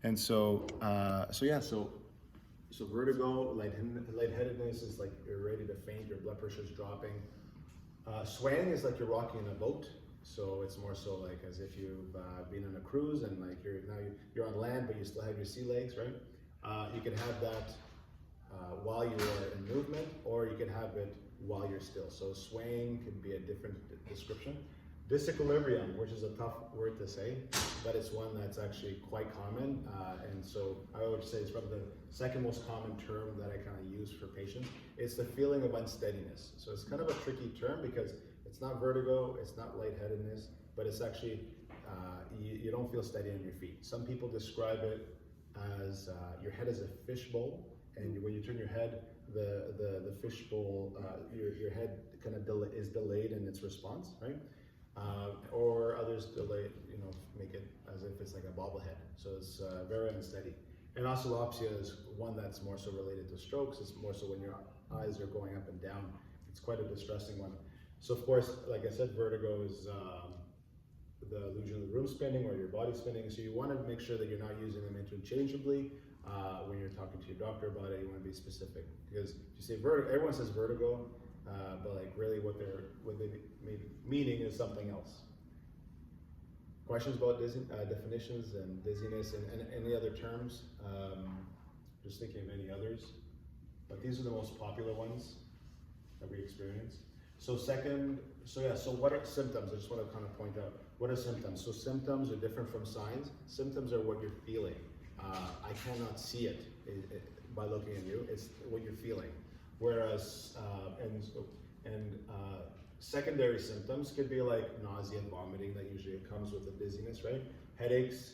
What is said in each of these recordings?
And so vertigo, lightheadedness is like you're ready to faint, your blood pressure is dropping. Swaying is like you're rocking in a boat, so it's more so like as if you've been on a cruise and like you're on land, but you still have your sea legs, right? You can have that while you are in movement, or you can have it while you're still. So swaying can be a different description. Disequilibrium, which is a tough word to say, but it's one that's actually quite common. And so I would say it's probably the second most common term that I kind of use for patients. It's the feeling of unsteadiness. So it's kind of a tricky term because it's not vertigo, it's not lightheadedness, but it's actually, you don't feel steady on your feet. Some people describe it as your head is a fishbowl, and when you turn your head, the fishbowl, your head kind of is delayed in its response, right? Or others make it as if it's like a bobblehead. So it's very unsteady. And oscillopsia is one that's more so related to strokes. It's more so when your eyes are going up and down. It's quite a distressing one. So of course, like I said, vertigo is the illusion of the room spinning or your body spinning. So you want to make sure that you're not using them interchangeably. When you're talking to your doctor about it, you want to be specific, because if you say vertigo, everyone says vertigo, but like really what they meaning is something else. Questions about definitions and dizziness and any other terms? Just thinking of any others, but these are the most popular ones that we experience. So what are symptoms? I just want to kind of point out, what are symptoms? So symptoms are different from signs. Symptoms are what you're feeling. I cannot see it by looking at you. It's what you're feeling. Whereas, secondary symptoms could be like nausea and vomiting. That usually comes with the dizziness, right? Headaches,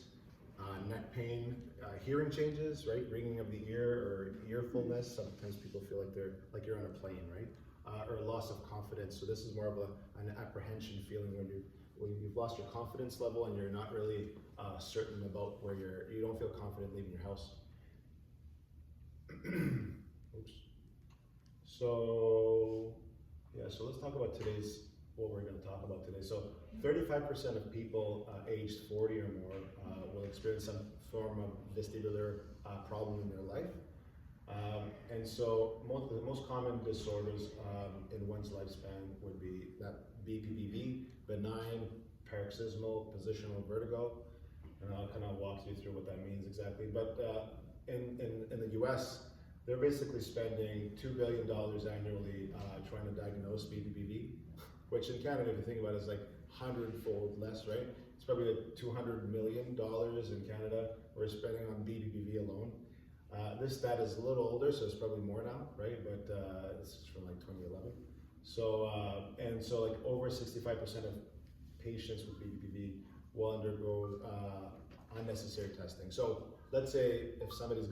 neck pain, hearing changes, right? Ringing of the ear or earfulness. Sometimes people feel like you're on a plane, right? Or loss of confidence. So this is more of an apprehension feeling when you've lost your confidence level and you're not really certain about where you don't feel confident leaving your house. Oops. So let's talk about what we're going to talk about today. So 35% of people aged 40 or more will experience some form of vestibular problem in their life. And so the most common disorders in one's lifespan would be that BPPV, benign paroxysmal positional vertigo, and I'll kind of walk you through what that means exactly. But in the US, they're basically spending $2 billion annually trying to diagnose BPPV, which in Canada, if you think about it, is like 100-fold less, right? It's probably like $200 million in Canada we're spending on BPPV alone. This stat is a little older, so it's probably more now, right? But this is from like 2011. So like over 65% of patients with BPPV will undergo unnecessary testing. So let's say if somebody's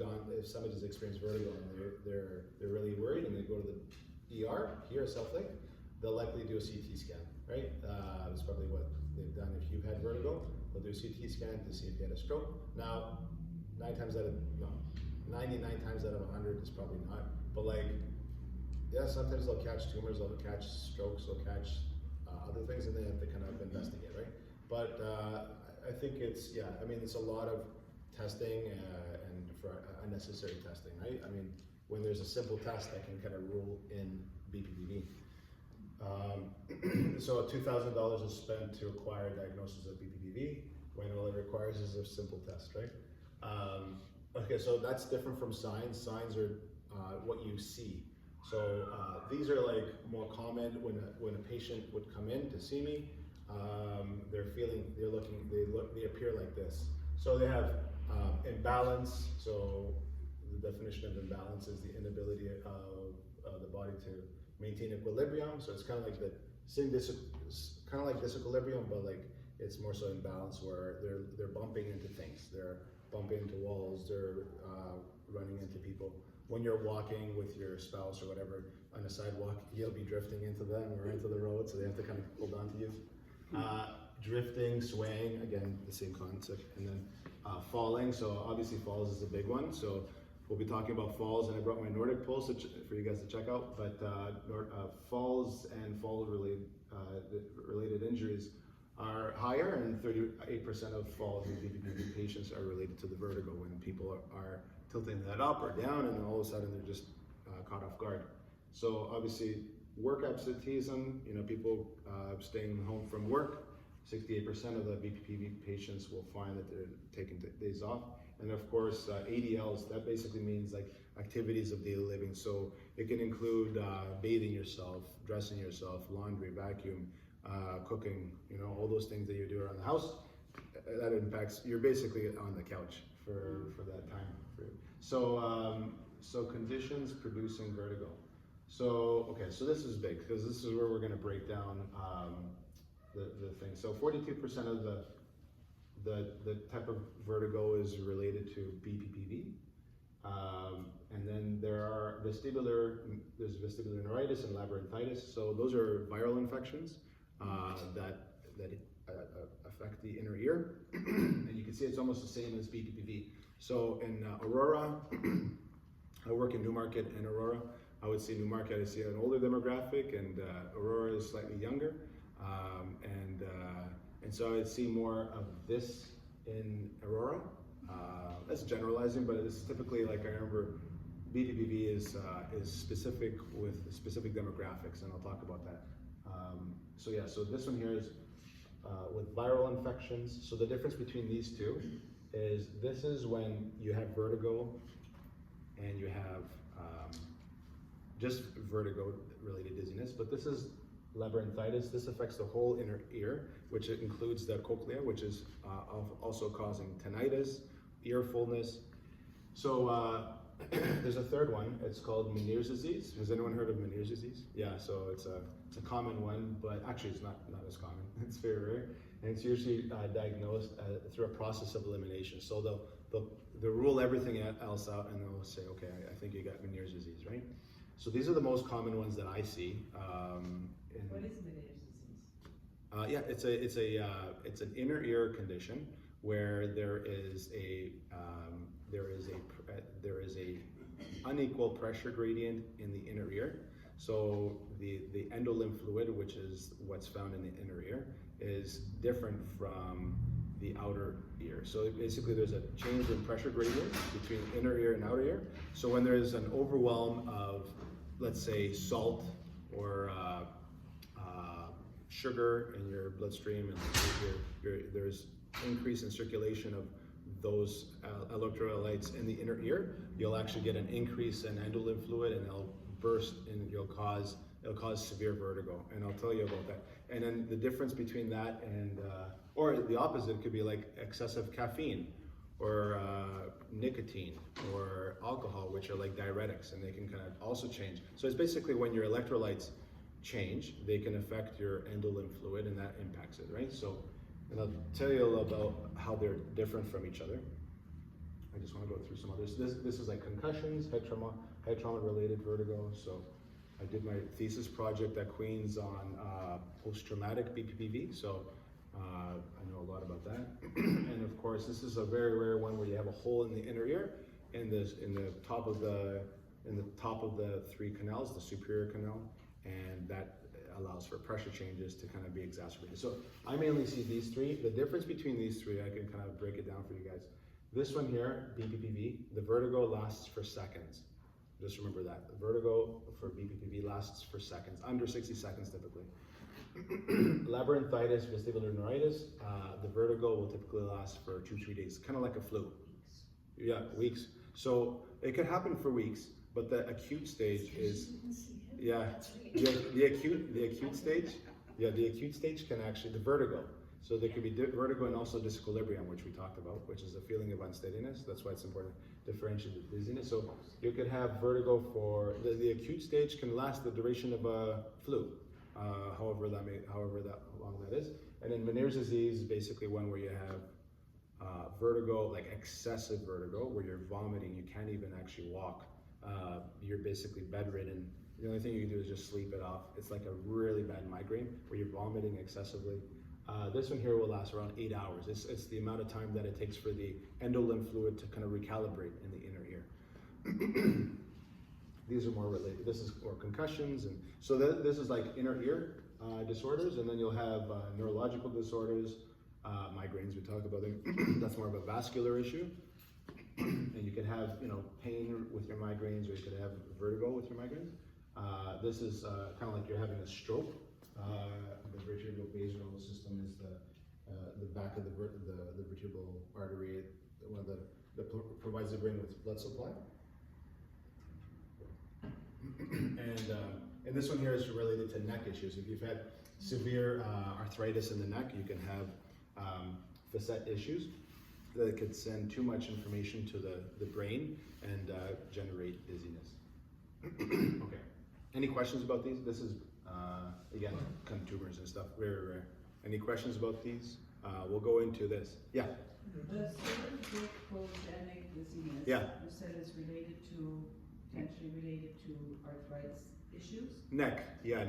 experienced vertigo and they're really worried and they go to the ER here at South Lake, they'll likely do a CT scan, right? It's probably what they've done if you've had vertigo. They'll do a CT scan to see if you had a stroke. Now, 99 times out of 100 is probably not, but sometimes they'll catch tumors, they'll catch strokes, they'll catch other things, and they have to kind of investigate, right? But I think it's a lot of testing and for unnecessary testing, right? I mean, when there's a simple test that can kind of rule in BPPV. So $2,000 is spent to acquire a diagnosis of BPPV when all it requires is a simple test, right? Okay, so that's different from signs. Signs are what you see. So these are like more common when a patient would come in to see me. They appear like this. So they have imbalance. So the definition of imbalance is the inability of the body to maintain equilibrium. So it's kind of like disequilibrium, but like it's more so imbalance where they're bumping into things. They're bumping into walls. They're running into people. When you're walking with your spouse or whatever on a sidewalk, you'll be drifting into them or into the road, so they have to kind of hold on to you. Drifting, swaying, again, the same concept. And then falling, so obviously falls is a big one. So we'll be talking about falls, and I brought my Nordic pulse for you guys to check out. But falls and fall-related injuries are higher, and 38% of falls in BPPV patients are related to the vertigo when people are tilting that up or down, and then all of a sudden they're just caught off guard. So obviously, work absenteeism, people staying home from work, 68% of the BPPV patients will find that they're taking days off. And of course, ADLs, that basically means like activities of daily living. So it can include bathing yourself, dressing yourself, laundry, vacuum, cooking, all those things that you do around the house. That impacts, you're basically on the couch for that time. So conditions producing vertigo. So, okay, so this is big because this is where we're gonna break down the thing. So 42% of the type of vertigo is related to BPPV. And then there's vestibular neuritis and labyrinthitis. So those are viral infections that affect the inner ear. And you can see it's almost the same as BPPV. So in Aurora, I work in Newmarket and Aurora. I would say Newmarket, I see an older demographic, and Aurora is slightly younger. And so I see more of this in Aurora. That's generalizing, but it's typically, like, I remember BPPV is specific with specific demographics, and I'll talk about that. So this one here is with viral infections. So the difference between these two is this is when you have vertigo and you have just vertigo related dizziness, but this is labyrinthitis. This affects the whole inner ear, which includes the cochlea, which is also causing tinnitus, ear fullness. So there's a third one. It's called Meniere's disease. Has anyone heard of Meniere's disease? Yeah, so it's a common one, but actually it's not as common. It's very rare, and it's usually diagnosed through a process of elimination. So they'll rule everything else out, and they'll say, okay, I think you got Meniere's disease, right? So these are the most common ones that I see. What is Meniere's disease? It's an inner ear condition where there is a unequal pressure gradient in the inner ear. So the endolymph fluid, which is what's found in the inner ear, is different from the outer ear. So basically there's a change in pressure gradient between inner ear and outer ear. So when there's an overwhelm of, let's say, salt or sugar in your bloodstream, and there's increase in circulation of those electrolytes in the inner ear, you'll actually get an increase in endolymph fluid, and it'll burst, and it'll cause severe vertigo. And I'll tell you about that. And then the difference between that and, or the opposite, could be like excessive caffeine or nicotine or alcohol, which are like diuretics, and they can kind of also change. So it's basically when your electrolytes change, they can affect your endolymph fluid, and that impacts it, right? So, and I'll tell you a little about how they're different from each other. I just want to go through some others. This is like concussions, head trauma related vertigo. So I did my thesis project at Queen's on post-traumatic BPPV. So I know a lot about that. And of course, this is a very rare one where you have a hole in the inner ear, in the top of the three canals, the superior canal, and that allows for pressure changes to kind of be exacerbated. So I mainly see these three. The difference between these three, I can kind of break it down for you guys. This one here, BPPV, the vertigo lasts for seconds. Just remember that. The vertigo for BPPV lasts for seconds, under 60 seconds typically. Labyrinthitis, vestibular neuritis, the vertigo will typically last for 2-3 days, kind of like a flu. Yeah, weeks. So it can happen for weeks, but the acute stage is, yeah, the acute stage can actually, the vertigo. So there could be vertigo and also disequilibrium, which we talked about, which is a feeling of unsteadiness. That's why it's important to differentiate the dizziness. So you could have vertigo for, the acute stage can last the duration of a flu, however long that is. And then Meniere's disease is basically one where you have vertigo, like excessive vertigo, where you're vomiting, you can't even actually walk. You're basically bedridden. The only thing you can do is just sleep it off. It's like a really bad migraine where you're vomiting excessively. This one here will last around 8 hours. It's the amount of time that it takes for the endolymph fluid to kind of recalibrate in the inner ear. These are more related. This is more concussions, and so this is like inner ear. disorders, and then you'll have neurological disorders, migraines. We talked about them. That's more of a vascular issue, and you can have pain with your migraines, or you could have vertigo with your migraines. This is kind of like you're having a stroke. The vertebral system is the back of the vertebral artery, one of that provides the brain with blood supply. And this one here is related to neck issues. If you've had severe arthritis in the neck, you can have facet issues that could send too much information to the brain and generate dizziness. Okay. Any questions about these? This is, again, kind of tumors and stuff, very rare. Any questions about these? We'll go into this. Yeah? The cervicogenic dizziness, yeah. You said is potentially related to arthritis issues? Neck, yeah,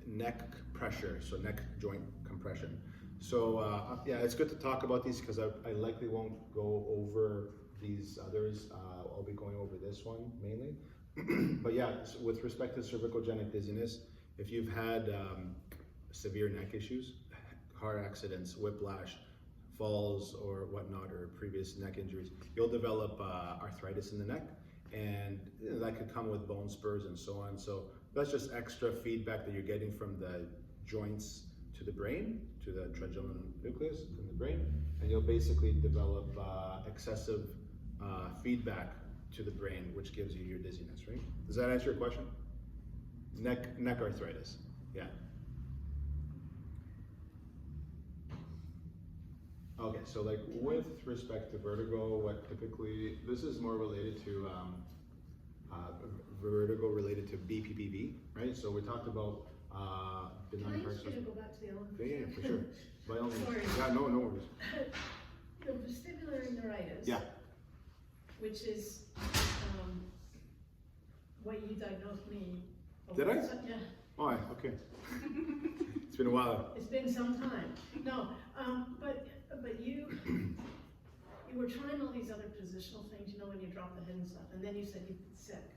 neck pressure, so neck joint compression. So yeah, it's good to talk about these because I likely won't go over these others. I'll be going over this one mainly. But yeah, so with respect to cervicogenic dizziness, if you've had severe neck issues, car accidents, whiplash, falls or whatnot, or previous neck injuries, you'll develop arthritis in the neck, and that could come with bone spurs and so on. So that's just extra feedback that you're getting from the joints to the brain, to the trigeminal nucleus in the brain, and you'll basically develop excessive feedback to the brain, which gives you your dizziness, right? Does that answer your question? Neck arthritis, yeah. Okay, so like with respect to vertigo, what typically, this is more related to vertigo related to BPPV, right? So we talked about benign Can I just go back to the other one? Yeah, for sure. By all means. Sorry. Yeah, no worries. The vestibular neuritis. Yeah. Which is what you diagnosed me. Did I? Yeah. Oh, okay. It's been a while. It's been some time. No, but you were trying all these other positional things, when you drop the head and stuff, and then you said you've been sick,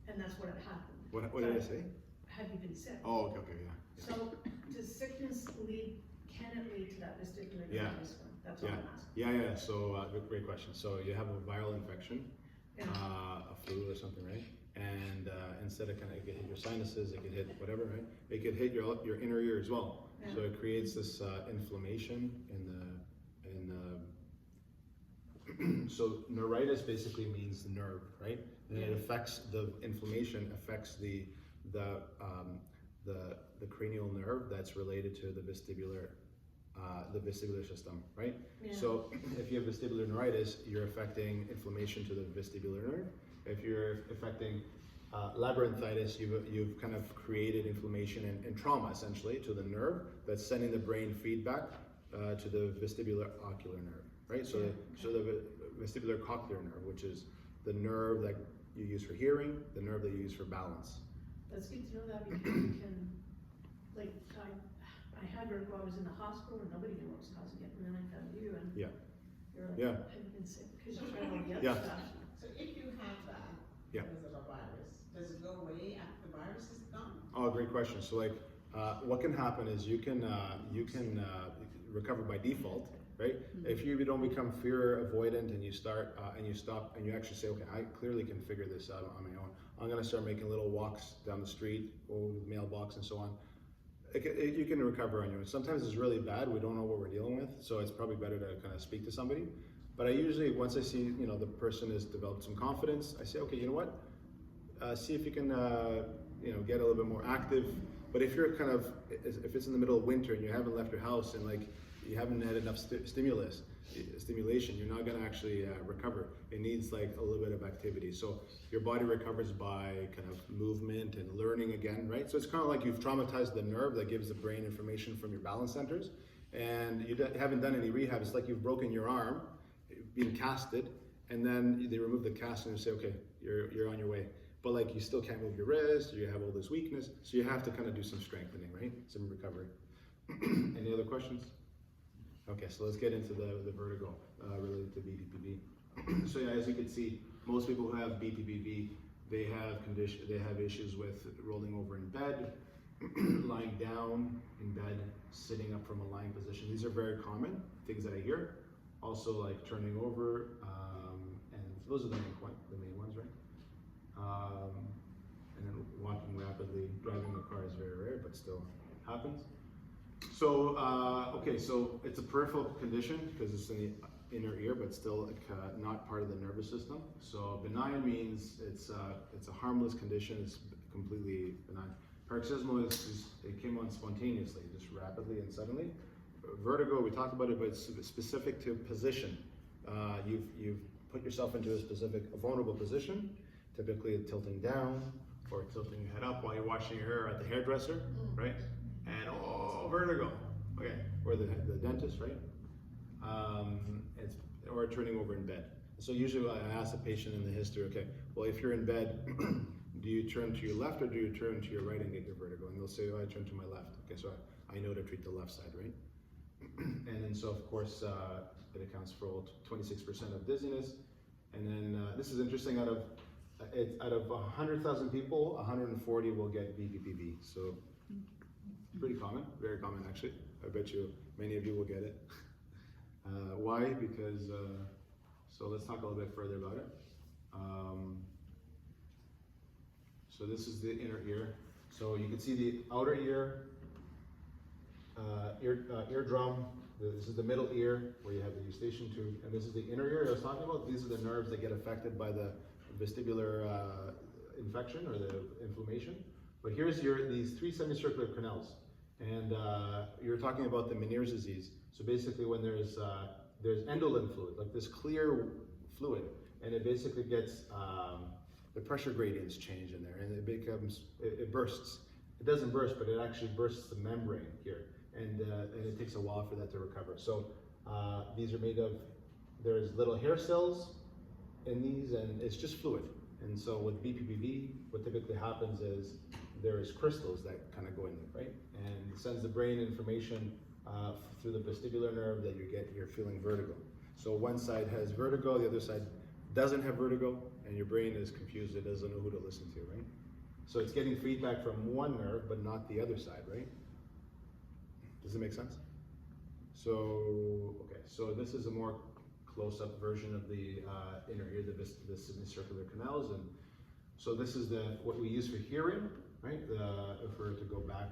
and that's what had happened. What did I say? Have you been sick? Oh, okay, yeah. So does sickness can it lead to that vestibular neuritis one? That's all I'm asking. Yeah. So great question. So you have a viral infection, Yeah. a flu or something, right? And instead of it could hit your sinuses, it could hit whatever, right? It could hit your inner ear as well. Yeah. So it creates this inflammation in the so neuritis basically means the nerve, right? And it affects the inflammation affects the cranial nerve that's related to the vestibular system, right? Yeah. So if you have vestibular neuritis, you're affecting inflammation to the vestibular nerve. If you're affecting labyrinthitis, you've kind of created inflammation and trauma essentially to the nerve that's sending the brain feedback to the vestibular ocular nerve, right? So the vestibular cochlear nerve, which is the nerve that you use for hearing, the nerve that you use for balance. That's good to know that because you can, like, I had her while I was in the hospital and nobody knew what was causing it, and then I found you and you're like, I've been sick because you tried all the other stuff. So if you have that because of a virus, does it go away after the virus is gone? Oh, great question. So like, what can happen is you can recover by default, right? Mm-hmm. If you don't become fear avoidant and you start and you stop and you actually say, okay, I clearly can figure this out on my own. I'm going to start making little walks down the street or with mailbox and so on. You can recover on your own. Sometimes it's really bad. We don't know what we're dealing with, so it's probably better to kind of speak to somebody. But I usually, once I see the person has developed some confidence, I say, okay, you know what? See if you can get a little bit more active. But if you're if it's in the middle of winter and you haven't left your house and like you haven't had enough stimulation, you're not going to actually recover. It needs like a little bit of activity. So your body recovers by kind of movement and learning again, right? So it's kind of like you've traumatized the nerve that gives the brain information from your balance centers, and you haven't done any rehab. It's like you've broken your arm, being casted, and then they remove the cast and you say, okay, you're on your way. But like you still can't move your wrist, you have all this weakness, so you have to kind of do some strengthening, right? Some recovery. Any other questions? Okay, so let's get into the vertigo related to BPPV. So yeah, as you can see, most people who have BPPV, they have issues with rolling over in bed, lying down in bed, sitting up from a lying position. These are very common things that I hear. Also like turning over, and those are the main ones, right? And then walking rapidly, driving a car is very rare, but still happens. So, okay, so it's a peripheral condition because it's in the inner ear, but still not part of the nervous system. So benign means it's a harmless condition, it's completely benign. Paroxysmal it came on spontaneously, just rapidly and suddenly. Vertigo, we talked about it, but it's specific to position. You've put yourself into a vulnerable position, typically tilting down or tilting your head up while you're washing your hair at the hairdresser, right? And vertigo, okay, or the dentist, right? Or turning over in bed. So usually I ask the patient in the history, okay, well, if you're in bed, do you turn to your left or do you turn to your right and get your vertigo? And they'll say, oh, I turn to my left. Okay, so I know to treat the left side, right? And then so of course it accounts for 26% of dizziness. And then this is interesting, out of 100,000 people, 140 will get BPPV. So pretty common, very common actually. I bet you many of you will get it. Why? Because, so let's talk a little bit further about it. So this is the inner ear. So you can see the outer ear, eardrum. This is the middle ear where you have the eustachian tube, and this is the inner ear I was talking about. These are the nerves that get affected by the vestibular infection or the inflammation. But here's these three semicircular canals, and you're talking about the Meniere's disease. So basically, when there's endolin fluid, like this clear fluid, and it basically gets the pressure gradients change in there, and it bursts. It doesn't burst, but it actually bursts the membrane here, and it takes a while for that to recover. So these are made of, there's little hair cells in these, and it's just fluid. And so with BPPV, what typically happens is there is crystals that kind of go in there, right? And it sends the brain information through the vestibular nerve that you're feeling vertigo. So one side has vertigo, the other side doesn't have vertigo, and your brain is confused, it doesn't know who to listen to, right? So it's getting feedback from one nerve, but not the other side, right? Does it make sense? So, okay, so this is a more close-up version of the inner ear, the semicircular canals, and so this is what we use for hearing, right? If we were to go back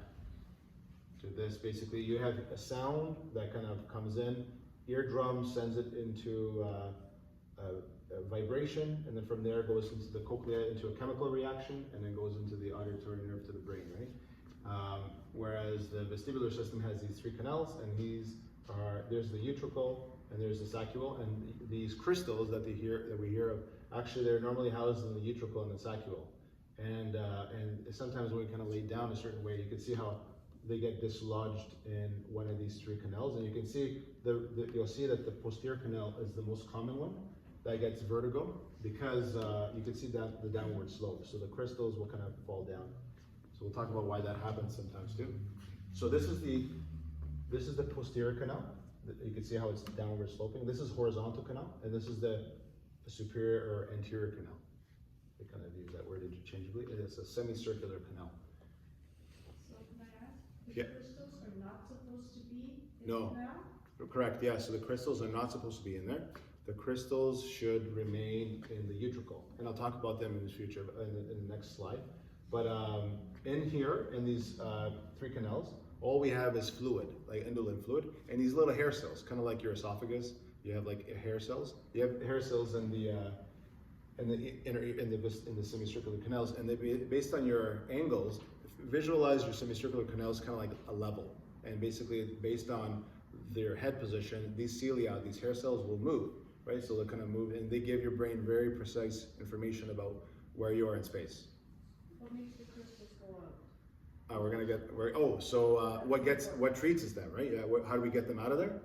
to this, basically you have a sound that kind of comes in, eardrum sends it into a vibration, and then from there goes into the cochlea into a chemical reaction, and then goes into the auditory nerve to the brain, right? Whereas the vestibular system has these three canals, and there's the utricle, and there's the saccule, and these crystals that we hear of, actually they're normally housed in the utricle and the saccule. And sometimes when we kind of lay down a certain way, you can see how they get dislodged in one of these three canals, and you can see you'll see that the posterior canal is the most common one that gets vertigo, because you can see that the downward slope. So the crystals will kind of fall down. So we'll talk about why that happens sometimes too. So this is the posterior canal. You can see how it's downward sloping. This is horizontal canal, and this is the superior or anterior canal. They kind of use that word interchangeably. It's a semicircular canal. So can I ask, Yeah. crystals are not supposed to be in No. the canal? Correct, yeah, so the crystals are not supposed to be in there. The crystals should remain in the utricle, and I'll talk about them in the future, in the next slide. But in here, in these three canals, all we have is fluid, like endolin fluid, and these little hair cells, kind of like your esophagus. You have like hair cells. You have hair cells in the semicircular canals, and they, based on your angles, visualize your semicircular canals kind of like a level. And basically, based on their head position, these cilia, these hair cells will move, right? So they kind of move, and they give your brain very precise information about where you are in space. What makes the crystals go out? We're gonna get what treats is them, right? Yeah, how do we get them out of there?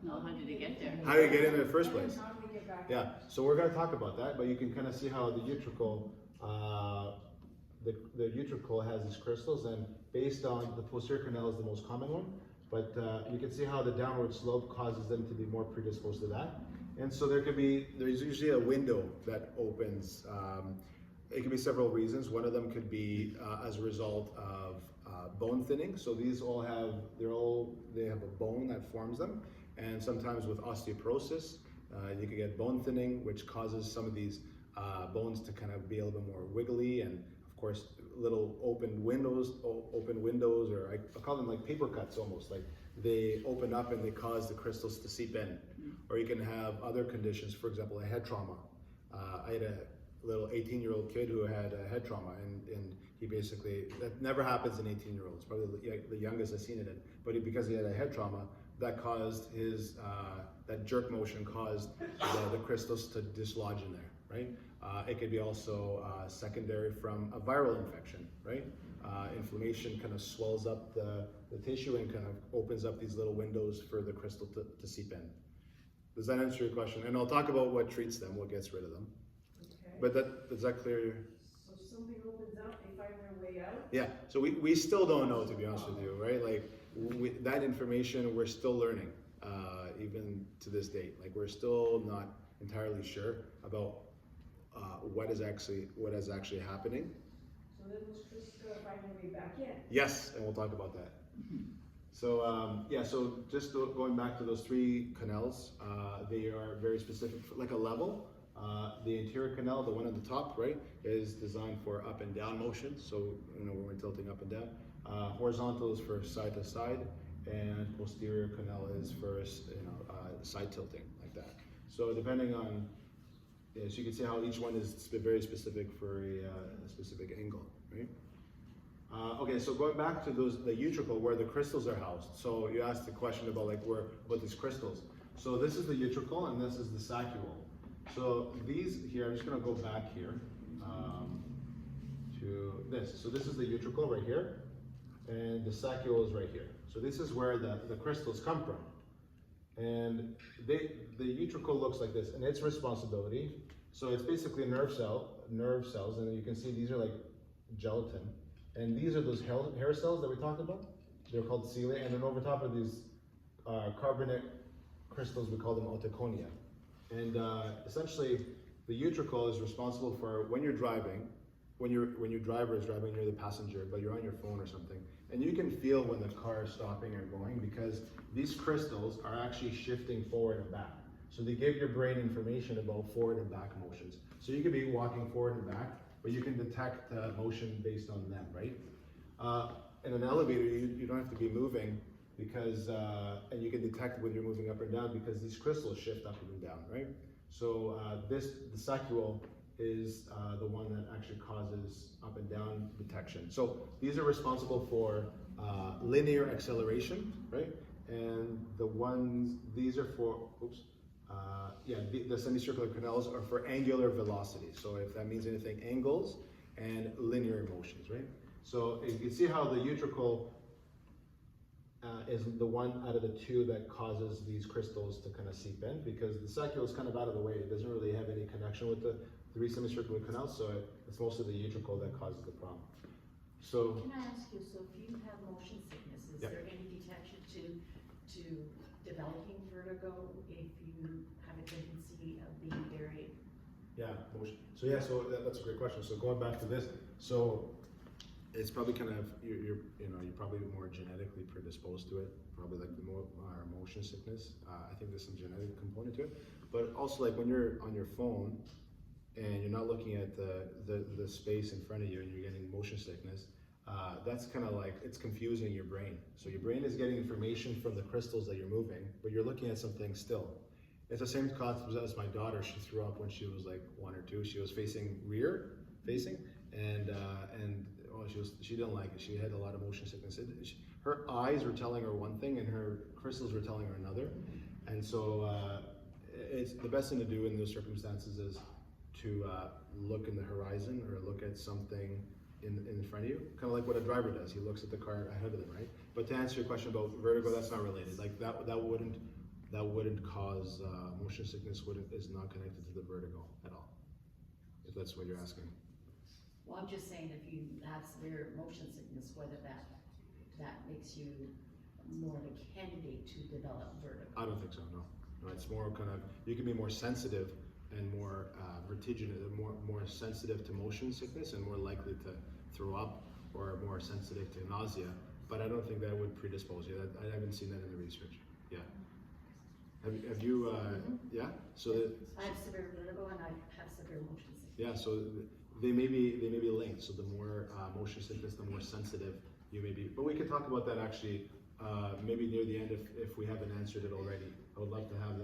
No, how did it get there? How do you get in the first place? How do we get back? Yeah, so we're gonna talk about that, but you can kind of see how the utricle, the utricle has these crystals, and based on the posterior canal is the most common one, but you can see how the downward slope causes them to be more predisposed to that. And so there's usually a window that opens It could be several reasons. One of them could be as a result of bone thinning. So these all have, they have a bone that forms them. And sometimes with osteoporosis, you could get bone thinning, which causes some of these bones to kind of be a little bit more wiggly, and of course, little open windows, or I call them like paper cuts almost, like they open up and they cause the crystals to seep in. Or you can have other conditions, for example, a head trauma. I had a little 18-year-old kid who had a head trauma, and he basically, that never happens in 18-year-olds, probably the youngest I've seen it in, but because he had a head trauma, that caused his, that jerk motion caused the crystals to dislodge in there, right? It could be also secondary from a viral infection, right? Inflammation kind of swells up the tissue and kind of opens up these little windows for the crystal to seep in. Does that answer your question? And I'll talk about what treats them, what gets rid of them. Okay. But is that clear? So something opens up, they find their way out? Yeah, so we still don't know, to be honest with you, right? Like that information, we're still learning, even to this date. Like we're still not entirely sure about what is actually happening. So then those crystals gotta find their way back in? Yes, and we'll talk about that. So yeah, so just going back to those 3 canals, they are very specific, like a level. The anterior canal, the one at the top, right, is designed for up and down motion. So, when we're tilting up and down. Horizontal is for side to side, and posterior canal is for, side tilting, like that. So depending on, so you can see how each one is very specific for a specific angle, right? Okay, so going back to the utricle where the crystals are housed. So you asked the question about about these crystals. So this is the utricle and this is the saccule. So these here, I'm just gonna go back here to this. So this is the utricle right here, and the saccule is right here. So this is where the crystals come from. And the utricle looks like this, and its responsibility, so it's basically nerve cells, and you can see these are like gelatin. And these are those hair cells that we talked about. They're called cilia, and then over top of these carbonate crystals, we call them otoconia. And essentially, the utricle is responsible for when you're driving, when your driver is driving, you're the passenger, but you're on your phone or something, and you can feel when the car is stopping or going because these crystals are actually shifting forward and back. So they give your brain information about forward and back motions. So you could be walking forward and back, but you can detect motion based on them, right? In an elevator, you don't have to be moving because, and you can detect when you're moving up and down because these crystals shift up and down, right? So the saccule is the one that actually causes up and down detection. So these are responsible for linear acceleration, right? And these are for, the semicircular canals are for angular velocity. So if that means anything, angles and linear motions, right? So you can see how the utricle is the one out of the 2 that causes these crystals to kind of seep in because the saccule is kind of out of the way. It doesn't really have any connection with the 3 semicircular canals, so it's mostly the utricle that causes the problem. So can I ask you, so if you have motion sickness, is there any detection to developing vertigo if you have a tendency of being very? Yeah, motion. So that's a great question. So going back to this, so it's probably kind of you're probably more genetically predisposed to it. Probably like the more motion sickness. I think there's some genetic component to it, but also like when you're on your phone and you're not looking at the space in front of you and you're getting motion sickness. That's kind of like, it's confusing your brain. So your brain is getting information from the crystals that you're moving, but you're looking at something still. It's the same concept as my daughter. She threw up when she was like 1 or 2. She was facing, and she didn't like it. She had a lot of motion sickness. Her eyes were telling her one thing and her crystals were telling her another. And so it's the best thing to do in those circumstances is to look in the horizon or look at something in front of you, kind of like what a driver does. He looks at the car ahead of them, right? But to answer your question about vertigo, that's not related. Like that wouldn't cause motion sickness. Is not connected to the vertigo at all, if that's what you're asking. Well, I'm just saying if you have severe motion sickness, whether that makes you more of a candidate to develop vertigo. I don't think so. No, it's more kind of, you can be more sensitive and more vertiginous, more sensitive to motion sickness and more likely to throw up or more sensitive to nausea. But I don't think that would predispose you. I haven't seen that in the research. Yeah. Have you? Yeah. So I have severe vertigo and I have severe motion sickness. yeah. So they may be linked. So the more motion sickness, the more sensitive you may be. But we can talk about that actually maybe near the end if we haven't answered it already. I would love to have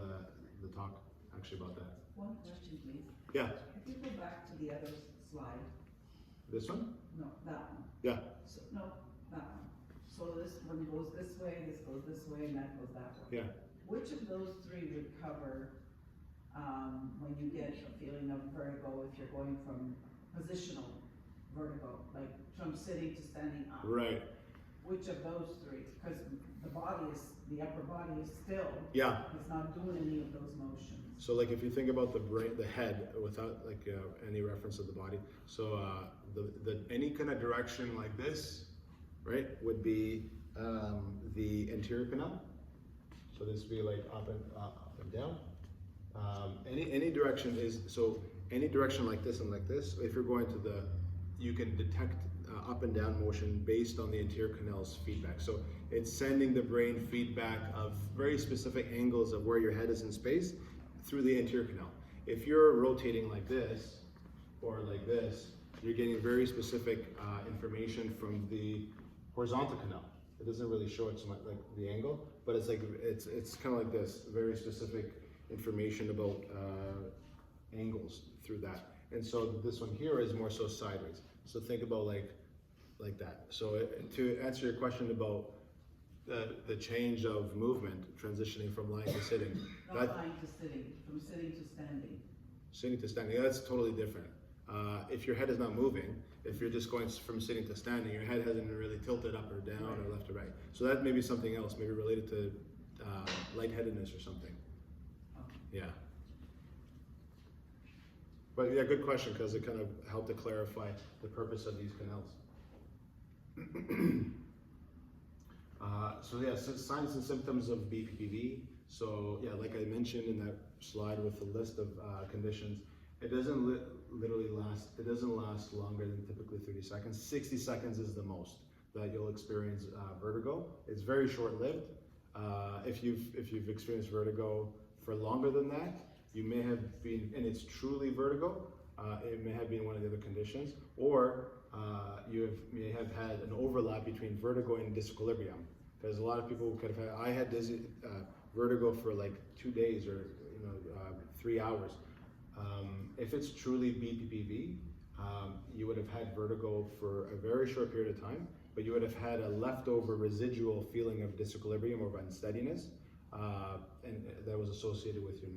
the talk actually about that. One question, please. Yeah. If you go back to the other slide. This one? No, that one. Yeah. So, no, that one. So this one goes this way, this goes this way, and that goes that way. Yeah. Which of those three would cover when you get a feeling of vertigo if you're going from positional vertigo, like from sitting to standing up? Right. Which of those three? Because the upper body is still, Yeah. it's not doing any of those motions. So like if you think about the brain, the head, without like any reference of the body, so the any kind of direction like this, right, would be the anterior canal. So this would be like up and down. Any direction is, so any direction like this and like this. If you're going to you can detect up and down motion based on the anterior canal's feedback. So it's sending the brain feedback of very specific angles of where your head is in space through the anterior canal. If you're rotating like this or like this, you're getting very specific information from the horizontal canal. It doesn't really show it so much like the angle, but it's like it's kind of like this, very specific information about angles through that. And so this one here is more so sideways. So think about like that. So to answer your question about the change of movement, transitioning from lying to sitting. Not lying to sitting, from sitting to standing. Sitting to standing, that's totally different. If your head is not moving, if you're just going from sitting to standing, your head hasn't really tilted up or down or left or right. So that may be something else, maybe related to lightheadedness or something. Yeah. But yeah, good question, because it kind of helped to clarify the purpose of these canals. So yeah, signs and symptoms of BPPV. So yeah, like I mentioned in that slide with the list of conditions, it doesn't literally last. It doesn't last longer than typically 30 seconds. 60 seconds is the most that you'll experience vertigo. It's very short-lived. If you've experienced vertigo for longer than that, you may have been, and it's truly vertigo. It may have been one of the other conditions, or may have had an overlap between vertigo and disequilibrium. Because a lot of people could have had, I had vertigo for like 2 days or 3 hours. If it's truly BPPV, you would have had vertigo for a very short period of time, but you would have had a leftover residual feeling of disequilibrium or of unsteadiness, and that was associated with your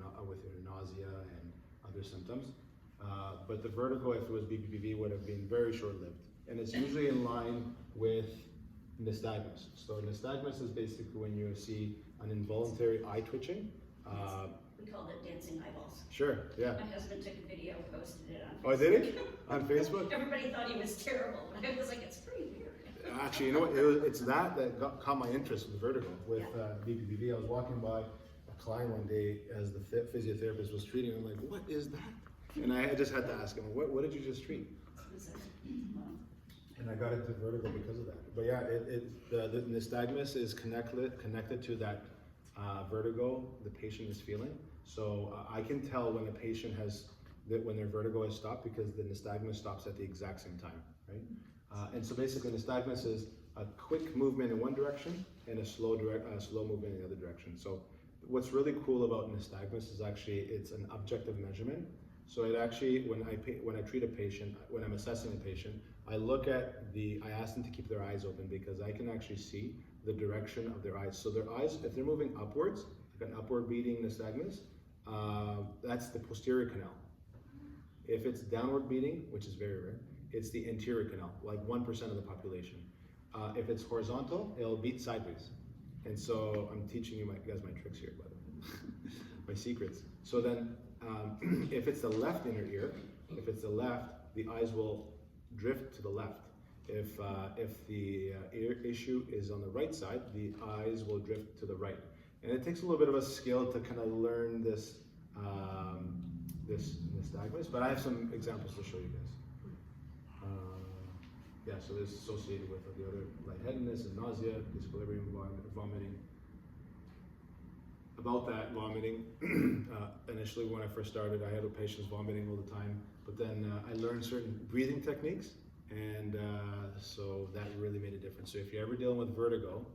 nausea and other symptoms. But the vertigo, if it was BPPV, would have been very short-lived, and it's usually in line with nystagmus. So nystagmus is basically when you see an involuntary eye twitching. We called it dancing eyeballs. Sure, yeah. My husband took a video, posted it on Facebook. Oh, did he? On Facebook? Everybody thought he was terrible, and I was like, it's pretty weird. Actually, you know what? It's that caught my interest with vertigo, with BPPV. I was walking by a client one day as the physiotherapist was treating him. I'm like, what is that? And I just had to ask him, what did you just treat? And I got into vertigo because of that. But yeah, the nystagmus is connected to that vertigo the patient is feeling. So I can tell when a patient when their vertigo has stopped because the nystagmus stops at the exact same time, right? And so basically nystagmus is a quick movement in one direction and a slow movement in the other direction. So what's really cool about nystagmus is actually it's an objective measurement. So it actually, when I treat a patient, when I'm assessing a patient, I ask them to keep their eyes open because I can actually see the direction of their eyes. So their eyes, if they're moving upwards, like an upward beating nystagmus, that's the posterior canal. If it's downward beating, which is very rare, it's the anterior canal, like 1% of the population. If it's horizontal, it'll beat sideways. And so I'm teaching you guys my tricks here, by the way, my secrets. So then, if it's the left inner ear, if it's the left, the eyes will drift to the left. If the ear issue is on the right side, the eyes will drift to the right. And it takes a little bit of a skill to kind of learn this nystagmus, but I have some examples to show you guys. Yeah, so this is associated with the other lightheadedness and nausea, disequilibrium, vomiting. About that vomiting, initially when I first started, I had patients vomiting all the time, but then I learned certain breathing techniques, and so that really made a difference. So if you're ever dealing with vertigo,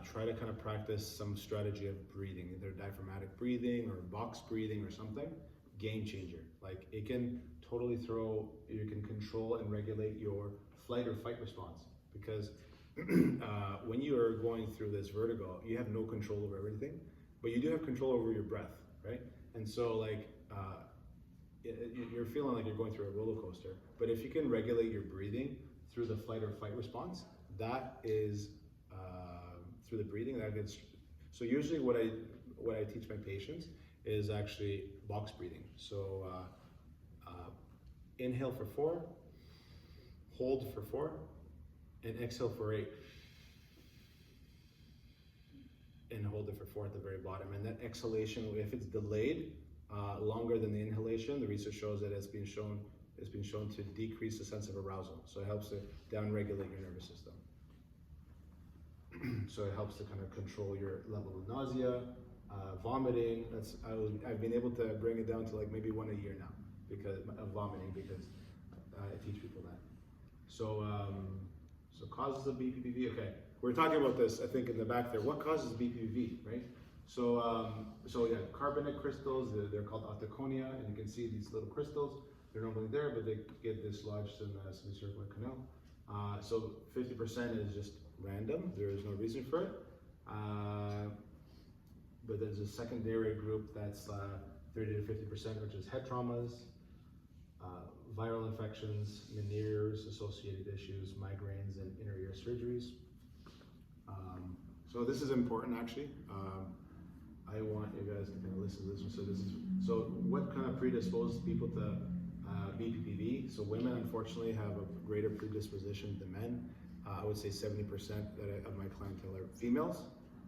try to kind of practice some strategy of breathing, either diaphragmatic breathing or box breathing or something. Game changer. Like it can totally you can control and regulate your flight or fight response, because when you are going through this vertigo, you have no control over everything, but you do have control over your breath, right? And so like you're feeling like you're going through a roller coaster, but if you can regulate your breathing through the flight or fight response, that is through the breathing that gets. So usually what I teach my patients is actually box breathing. So inhale for 4, hold for 4, and exhale for 8. And hold it for 4 at the very bottom. And that exhalation, if it's delayed longer than the inhalation, the research shows that it's been shown to decrease the sense of arousal. So it helps to downregulate your nervous system. So it helps to kind of control your level of nausea, vomiting. I've been able to bring it down to like maybe 1 a year now because of vomiting, because I teach people that. So so causes of BPPV. Okay, we're talking about this, I think, in the back there. What causes BPPV, right? So so yeah, carbonate crystals. They're called autoconia, and you can see these little crystals. They're normally there, but they get dislodged in the semicircular canal. So 50% is just random. There is no reason for it. But there's a secondary group that's 30 to 50%, which is head traumas, viral infections, Meniere's associated issues, migraines, and inner ear surgeries. So this is important, actually. I want you guys to kind of listen to this one. So what kind of predisposed people to BPPV? So women, unfortunately, have a greater predisposition than men. I would say 70% of my clientele are females,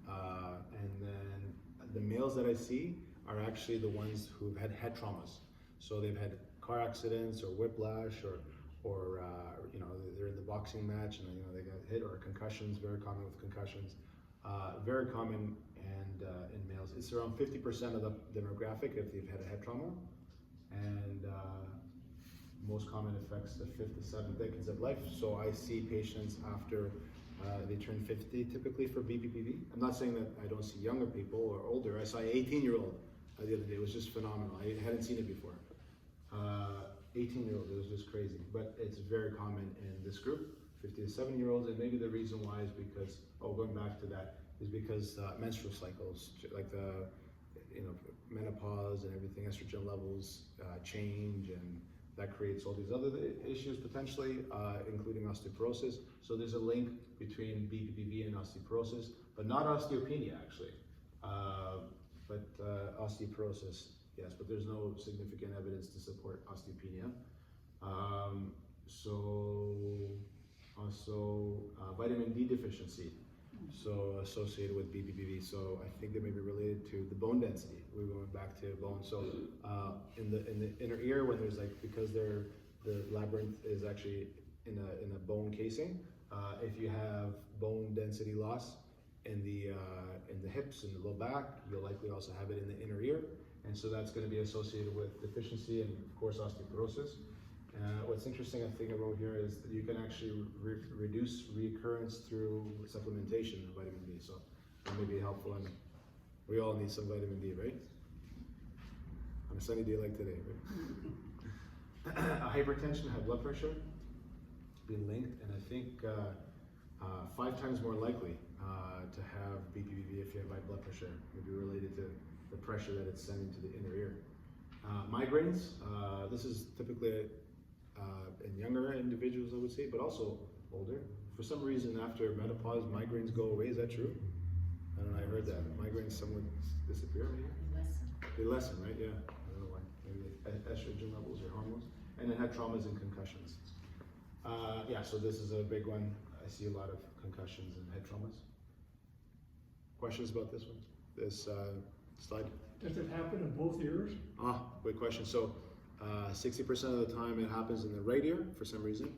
and then the males that I see are actually the ones who've had head traumas. So they've had car accidents or whiplash, or you know, they're in the boxing match and they got hit, or concussions. Very common with concussions. Very common and in males. It's around 50% of the demographic if they've had a head trauma, and most common affects the 5th to 7th decades of life. So I see patients after they turn 50 typically for BPPV. I'm not saying that I don't see younger people or older. I saw an 18-year-old the other day. It was just phenomenal. I hadn't seen it before. 18-year-old, it was just crazy. But it's very common in this group, 50 to 7-year-olds, and maybe the reason why is because, going back to that, is because menstrual cycles, like the, menopause and everything, estrogen levels change, and that creates all these other issues potentially, including osteoporosis. So there's a link between BPPV and osteoporosis, but not osteopenia actually, but osteoporosis, yes, but there's no significant evidence to support osteopenia. So also vitamin D deficiency, so associated with BPPV. So I think they may be related to the bone density. We're going back to bone. So in the inner ear, when there's because the labyrinth is actually in a bone casing, if you have bone density loss in the hips and the low back, you'll likely also have it in the inner ear, and so that's going to be associated with deficiency and of course osteoporosis. What's interesting, I think I wrote here, is that you can actually reduce recurrence through supplementation of vitamin D. So that may be helpful, and we all need some vitamin D, right? On a sunny day like today, right? Hypertension, high blood pressure, been linked, and I think 5 times more likely to have BPPV if you have high blood pressure, maybe related to the pressure that it's sending to the inner ear. Migraines, this is typically in younger individuals, I would say, but also older. For some reason, after menopause, migraines go away. Is that true? I don't know, I heard that. Migraines somewhat disappear, maybe? They lessen, right? Yeah. I don't know why. Maybe estrogen levels or hormones. And then had traumas and concussions. Yeah, so this is a big one. I see a lot of concussions and head traumas. Questions about this one? This slide? Does it happen in both ears? Great question. So 60% of the time it happens in the right ear for some reason.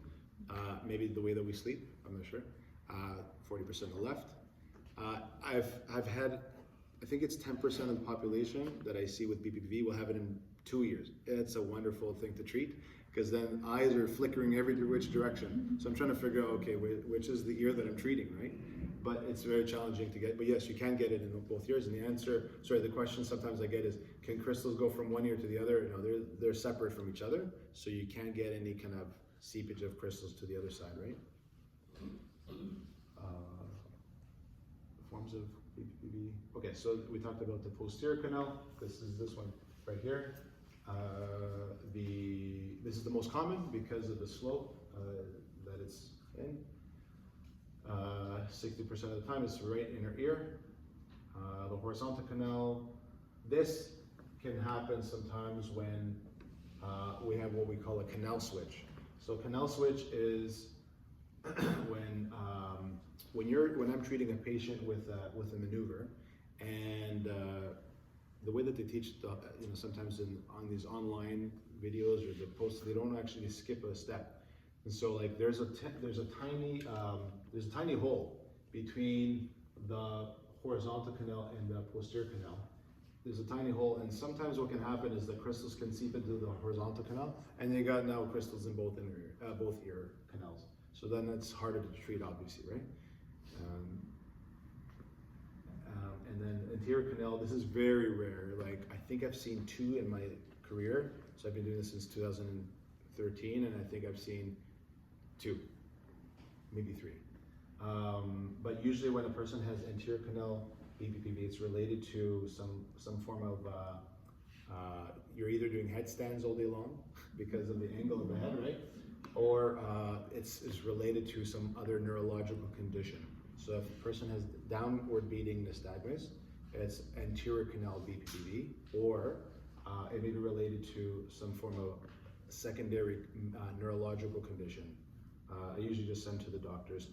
Maybe the way that we sleep, I'm not sure. 40% in the left. I've had, I think it's 10% of the population that I see with BPPV will have it in 2 ears. It's a wonderful thing to treat because then eyes are flickering every which direction. So I'm trying to figure out, okay, which is the ear that I'm treating, right? But it's very challenging to get, but yes, you can get it in both ears. And the answer, the question sometimes I get is, can crystals go from one ear to the other? No, they're separate from each other. So you can't get any kind of seepage of crystals to the other side, right? Forms of BPPV. Okay, so we talked about the posterior canal. This is this one right here. This is the most common because of the slope that it's in. 60% of the time it's right inner ear. The horizontal canal. This can happen sometimes when we have what we call a canal switch. So canal switch is when I'm treating a patient with a maneuver, and the way that they teach, sometimes on these online videos or the posts, they don't actually skip a step. And so like there's a tiny hole between the horizontal canal and the posterior canal. There's a tiny hole, and sometimes what can happen is the crystals can seep into the horizontal canal, and they got now crystals in both ear canals. So then it's harder to treat, obviously, right? And then anterior canal, this is very rare. Like I think I've seen 2 in my career. So I've been doing this since 2013, and I think I've seen 2, maybe 3. But usually when a person has anterior canal BPPV, it's related to some form of, you're either doing headstands all day long because of the angle of the head, right? Or it's related to some other neurological condition. So if a person has downward beating nystagmus, it's anterior canal BPPV, or it may be related to some form of secondary neurological condition. I usually just send to the doctors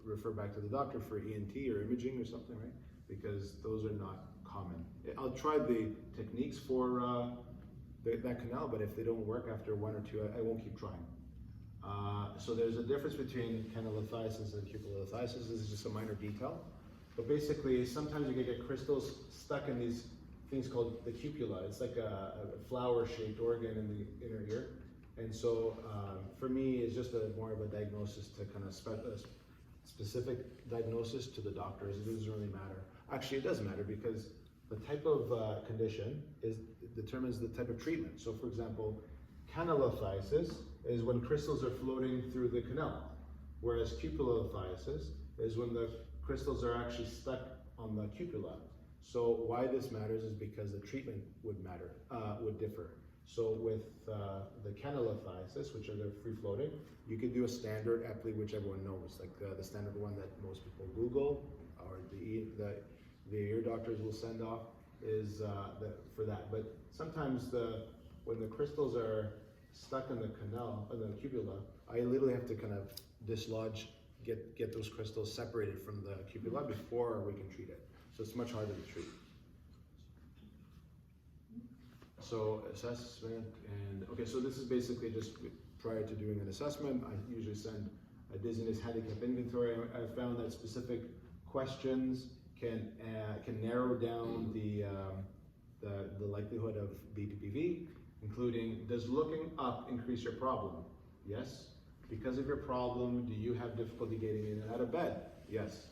refer back to the doctor for ENT or imaging or something, right? Because those are not common. I'll try the techniques for that canal, but if they don't work after 1 or 2, I won't keep trying. So there's a difference between canalithiasis and cupulolithiasis. This is just a minor detail. But basically, sometimes you can get crystals stuck in these things called the cupula. It's like a flower-shaped organ in the inner ear. And so for me, it's just more of a diagnosis to kind of specific diagnosis to the doctors. It doesn't really matter. Actually, it does matter because the type of condition determines the type of treatment. So for example, canalithiasis is when crystals are floating through the canal, whereas cupulolithiasis is when the crystals are actually stuck on the cupula. So why this matters is because the treatment would differ. So with the canalithiasis, which are the free floating, you could do a standard epi, which everyone knows, like the standard one that most people Google, or the ear doctors will send off is for that. But sometimes when the crystals are stuck in the canal, in the cupula, I literally have to kind of dislodge, get those crystals separated from the cupula before we can treat it. So it's much harder to treat. So assessment okay, so this is basically just prior to doing an assessment. I usually send a dizziness handicap inventory. I found that specific questions can narrow down the likelihood of BPPV, including, does looking up increase your problem? Yes. Because of your problem, do you have difficulty getting in and out of bed? Yes.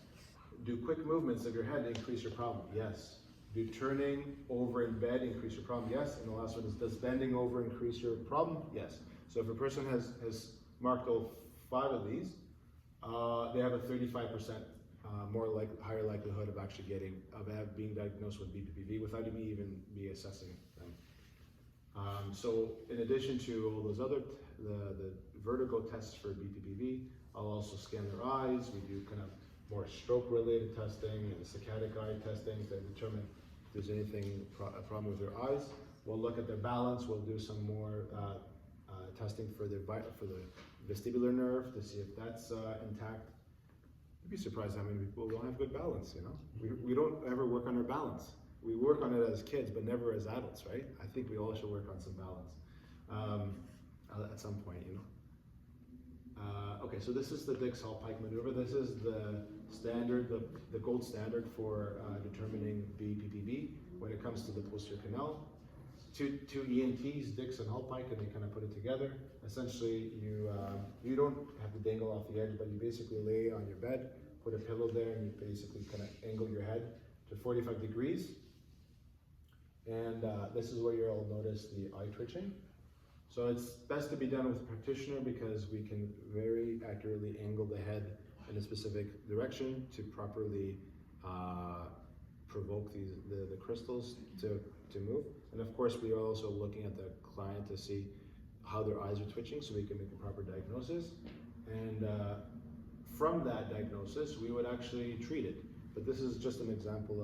Do quick movements of your head increase your problem? Yes. Do turning over in bed increase your problem? Yes. And the last one is, does bending over increase your problem? Yes. So if a person has marked all 5 of these, they have a 35% higher likelihood of actually being diagnosed with BPPV without me even assessing them. So in addition to all those other, the vertigo tests for BPPV, I'll also scan their eyes. We do kind of more stroke-related testing and saccadic eye testing to determine if there's anything, a problem with their eyes. We'll look at their balance. We'll do some more testing for the vestibular nerve to see if that's intact. You'd be surprised how many people don't have good balance, you know? We don't ever work on our balance. we work on it as kids, but never as adults, right? I think we all should work on some balance at some point, you know. Okay, so this is the Dix-Hall Pike maneuver. This is the standard, the gold standard for determining BPPV when it comes to the posterior canal. Two ENTs, Dix and Hall Pike, and they kind of put it together. Essentially, you don't have to dangle off the edge, but you basically lay on your bed, put a pillow there, and you basically kind of angle your head to 45 degrees. And this is where you'll notice the eye twitching. So it's best to be done with a practitioner because we can very accurately angle the head in a specific direction to properly provoke the crystals to move. And of course, we are also looking at the client to see how their eyes are twitching so we can make a proper diagnosis. And from that diagnosis, we would actually treat it. But this is just an example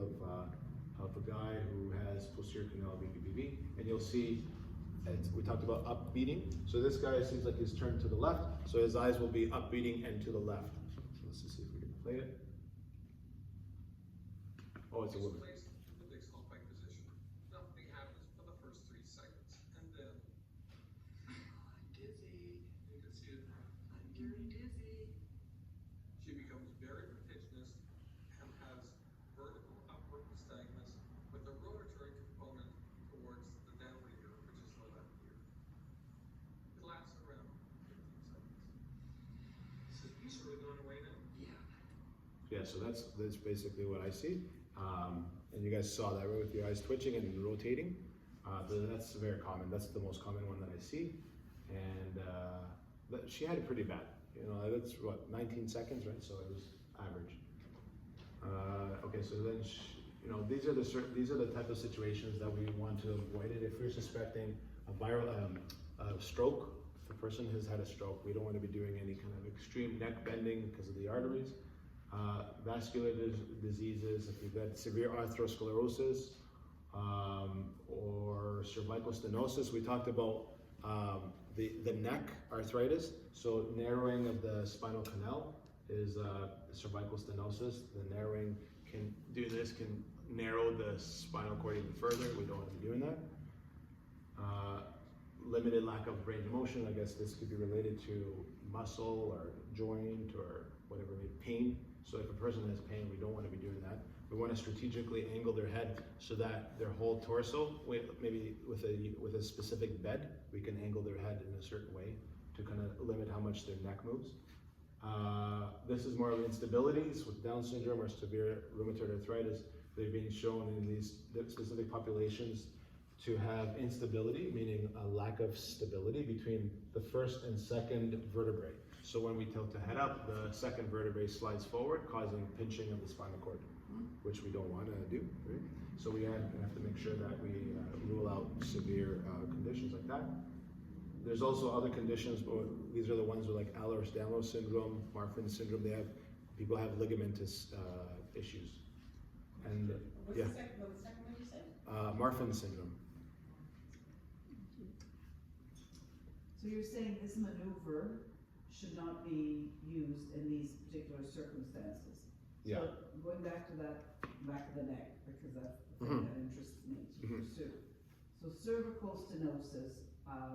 of a guy who has posterior canal BPPV, and you'll see we talked about upbeating. So this guy seems like he's turned to the left, so his eyes will be upbeating and to the left. So let's just see if we can play it. Oh, it's a woman. Placed in the Dix-Hall Pike position. Nothing happens for the first 3 seconds, and then I'm dizzy. you can see it. I'm very dizzy. She becomes very vertiginous and has vertical upward nystagmus with a rotatory component towards the downward ear, which is the left ear. It lasts around 15 seconds. So he's really going away now? Yeah. Yeah, so that's basically what I see. And you guys saw that, right, with your eyes twitching and rotating. But that's very common. That's the most common one that I see. And she had it pretty bad. You know, that's what, 19 seconds, right? So it was average. Okay, so then, you know, these are the type of situations that we want to avoid it. If we're suspecting a viral stroke, if the person has had a stroke, we don't want to be doing any kind of extreme neck bending because of the arteries. Vascular diseases, if you've got severe atherosclerosis or cervical stenosis. We talked about the neck arthritis, so narrowing of the spinal canal is cervical stenosis. The narrowing can narrow the spinal cord even further. We don't want to be doing that. Limited lack of range of motion. I guess this could be related to muscle or joint or whatever, pain. So if a person has pain, we don't want to be doing that. We want to strategically angle their head so that their whole torso, maybe with a specific bed, we can angle their head in a certain way to kind of limit how much their neck moves. This is more of instabilities with Down syndrome or severe rheumatoid arthritis. They've been shown in these specific populations to have instability, meaning a lack of stability between the first and second vertebrae. So when we tilt the head up, the second vertebrae slides forward, causing pinching of the spinal cord, which we don't want to do, right? So we have to make sure that we rule out severe conditions like that. There's also other conditions, but these are the ones with like Ehlers-Danlos syndrome, Marfan syndrome. People have ligamentous issues. And What's yeah, the second one you said? Marfan syndrome. So you're saying this maneuver should not be used in these particular circumstances? Yeah. So going back to that back of the neck, because that's the thing that interests me to pursue. So cervical stenosis,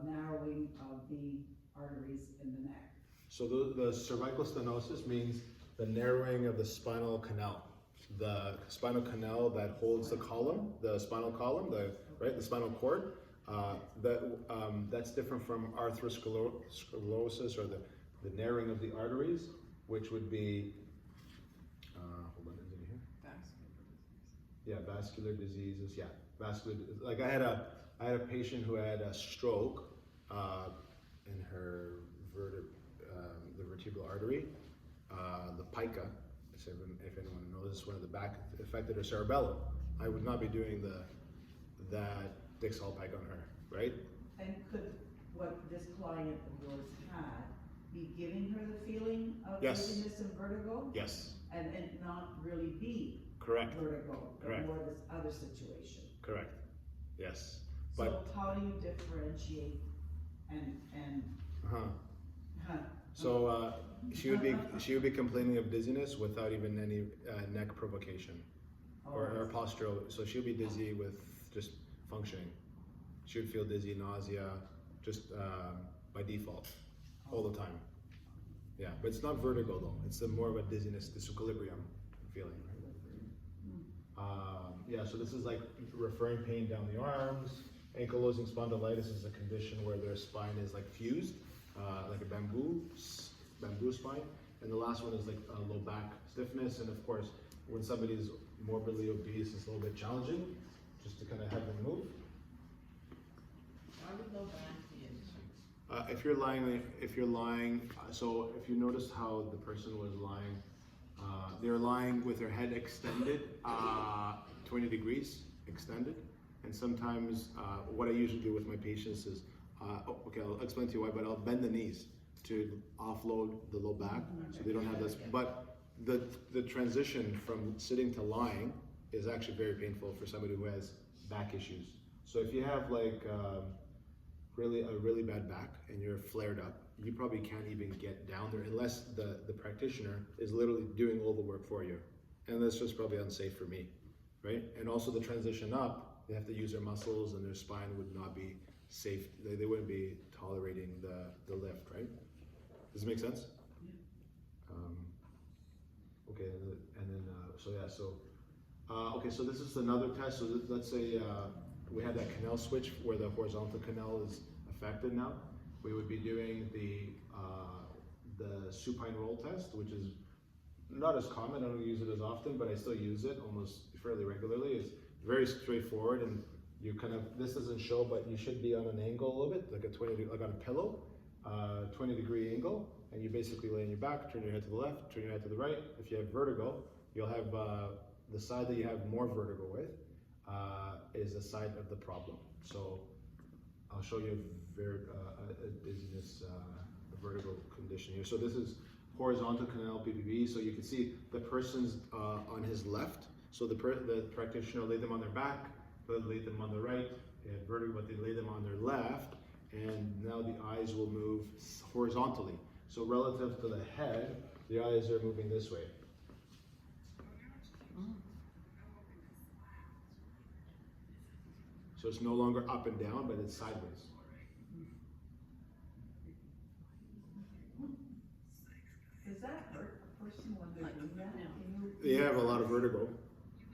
narrowing of the arteries in the neck. So the cervical stenosis means the narrowing of the spinal canal. The spinal canal that holds the column, the spinal column, the spinal cord. That's different from atherosclerosis or the narrowing of the arteries, which would be, hold on, is it here? Yeah, vascular diseases. Yeah, vascular. Like I had a patient who had a stroke in her the vertebral artery, the pica. If anyone knows, one of the back affected her cerebellum. I would not be doing that Dix-Hall Pike on her, right? And could what this client of yours had be giving her the feeling of Yes. dizziness and vertigo? Yes. And not really be Correct. vertigo, but Correct. more this other situation. Correct. Yes. So But how do you differentiate and so she would be complaining of dizziness without even any neck provocation. or postural. So she'll be dizzy with just functioning. She would feel dizzy, nausea, just by default, all the time. Yeah, but it's not vertigo though. It's more of a dizziness, disequilibrium feeling. Yeah, so this is like referring pain down the arms. Ankylosing spondylitis is a condition where their spine is like fused, like a bamboo spine. And the last one is like low back stiffness. And of course, when somebody is morbidly obese, it's a little bit challenging just to kind of have them move. Why would low back be an issue? If you're lying, so if you notice how the person was lying, they're lying with their head extended, 20 degrees extended. And sometimes what I usually do with my patients is, okay, I'll explain to you why, but I'll bend the knees to offload the low back so they don't have this. But the transition from sitting to lying is actually very painful for somebody who has back issues. So if you have like a really bad back and you're flared up, you probably can't even get down there unless the practitioner is literally doing all the work for you. And that's just probably unsafe for me, right? And also the transition up, they have to use their muscles and their spine would not be safe. They wouldn't be tolerating the lift, right? Does it make sense? Okay, and then, okay, so this is another test. So let's say we had that canal switch where the horizontal canal is affected now. We would be doing the supine roll test, which is not as common. I don't use it as often, but I still use it almost fairly regularly. It's very straightforward, and you kind of, this doesn't show, but you should be on an angle a little bit, like like on a pillow, 20-degree angle, and you basically lay on your back, turn your head to the left, turn your head to the right. If you have vertigo, you'll have the side that you have more vertigo with is the side of the problem. So I'll show you a dizziness, a vertigo condition here. So this is horizontal canal PPB. So you can see the person's on his left. So the practitioner laid them on their back, laid them on the right, they had vertigo, but they laid them on their left, and now the eyes will move horizontally. So relative to the head, the eyes are moving this way. So it's no longer up and down, but it's sideways. Does that hurt a person when they're doing that? They have a lot of vertigo.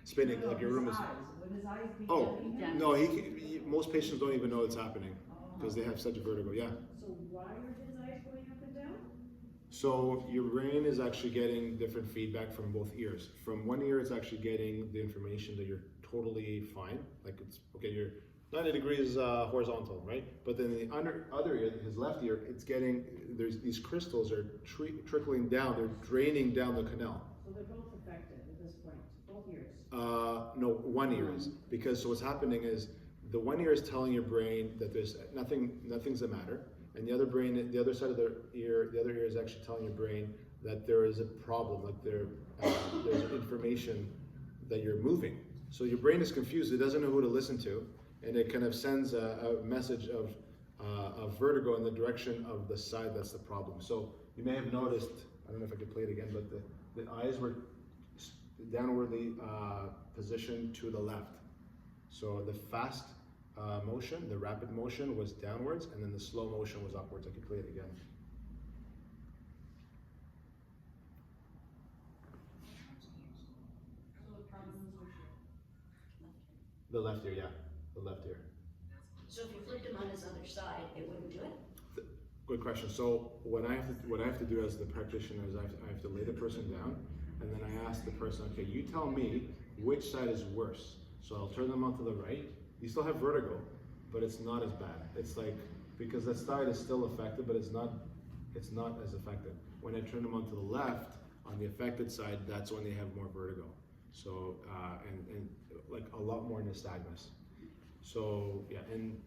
Spinning, like your room is. Would his eyes be Oh, heavy? no, most patients don't even know it's happening because they have such a vertigo, yeah. So why are his eyes going up and down? So your brain is actually getting different feedback from both ears. From one ear, it's actually getting the information that you're totally fine. Like it's, okay, you're 90 degrees horizontal, right? But then the other ear, his left ear, it's getting, there's these crystals are trickling down, they're draining down the canal. So they're both affected at this point, both ears? No, one ear is. Because so what's happening is the one ear is telling your brain that there's nothing's the matter. And the other side of the other ear is actually telling your brain that there is a problem, like there's information that you're moving. So your brain is confused, it doesn't know who to listen to, and it kind of sends a message of vertigo in the direction of the side that's the problem. So you may have noticed, I don't know if I could play it again, but the eyes were downwardly positioned to the left. So the fast motion, the rapid motion was downwards, and then the slow motion was upwards. I could play it again. The left ear, yeah, the left ear. So if you flipped him on his other side, it wouldn't do it? Good question. So what I have to do as the practitioner is I have to lay the person down, and then I ask the person, okay, you tell me which side is worse. So I'll turn them onto the right. You still have vertigo, but it's not as bad. It's like, because that side is still affected, but it's not as affected. When I turn them onto the left, on the affected side, that's when they have more vertigo. So, and like a lot more nystagmus. So yeah, and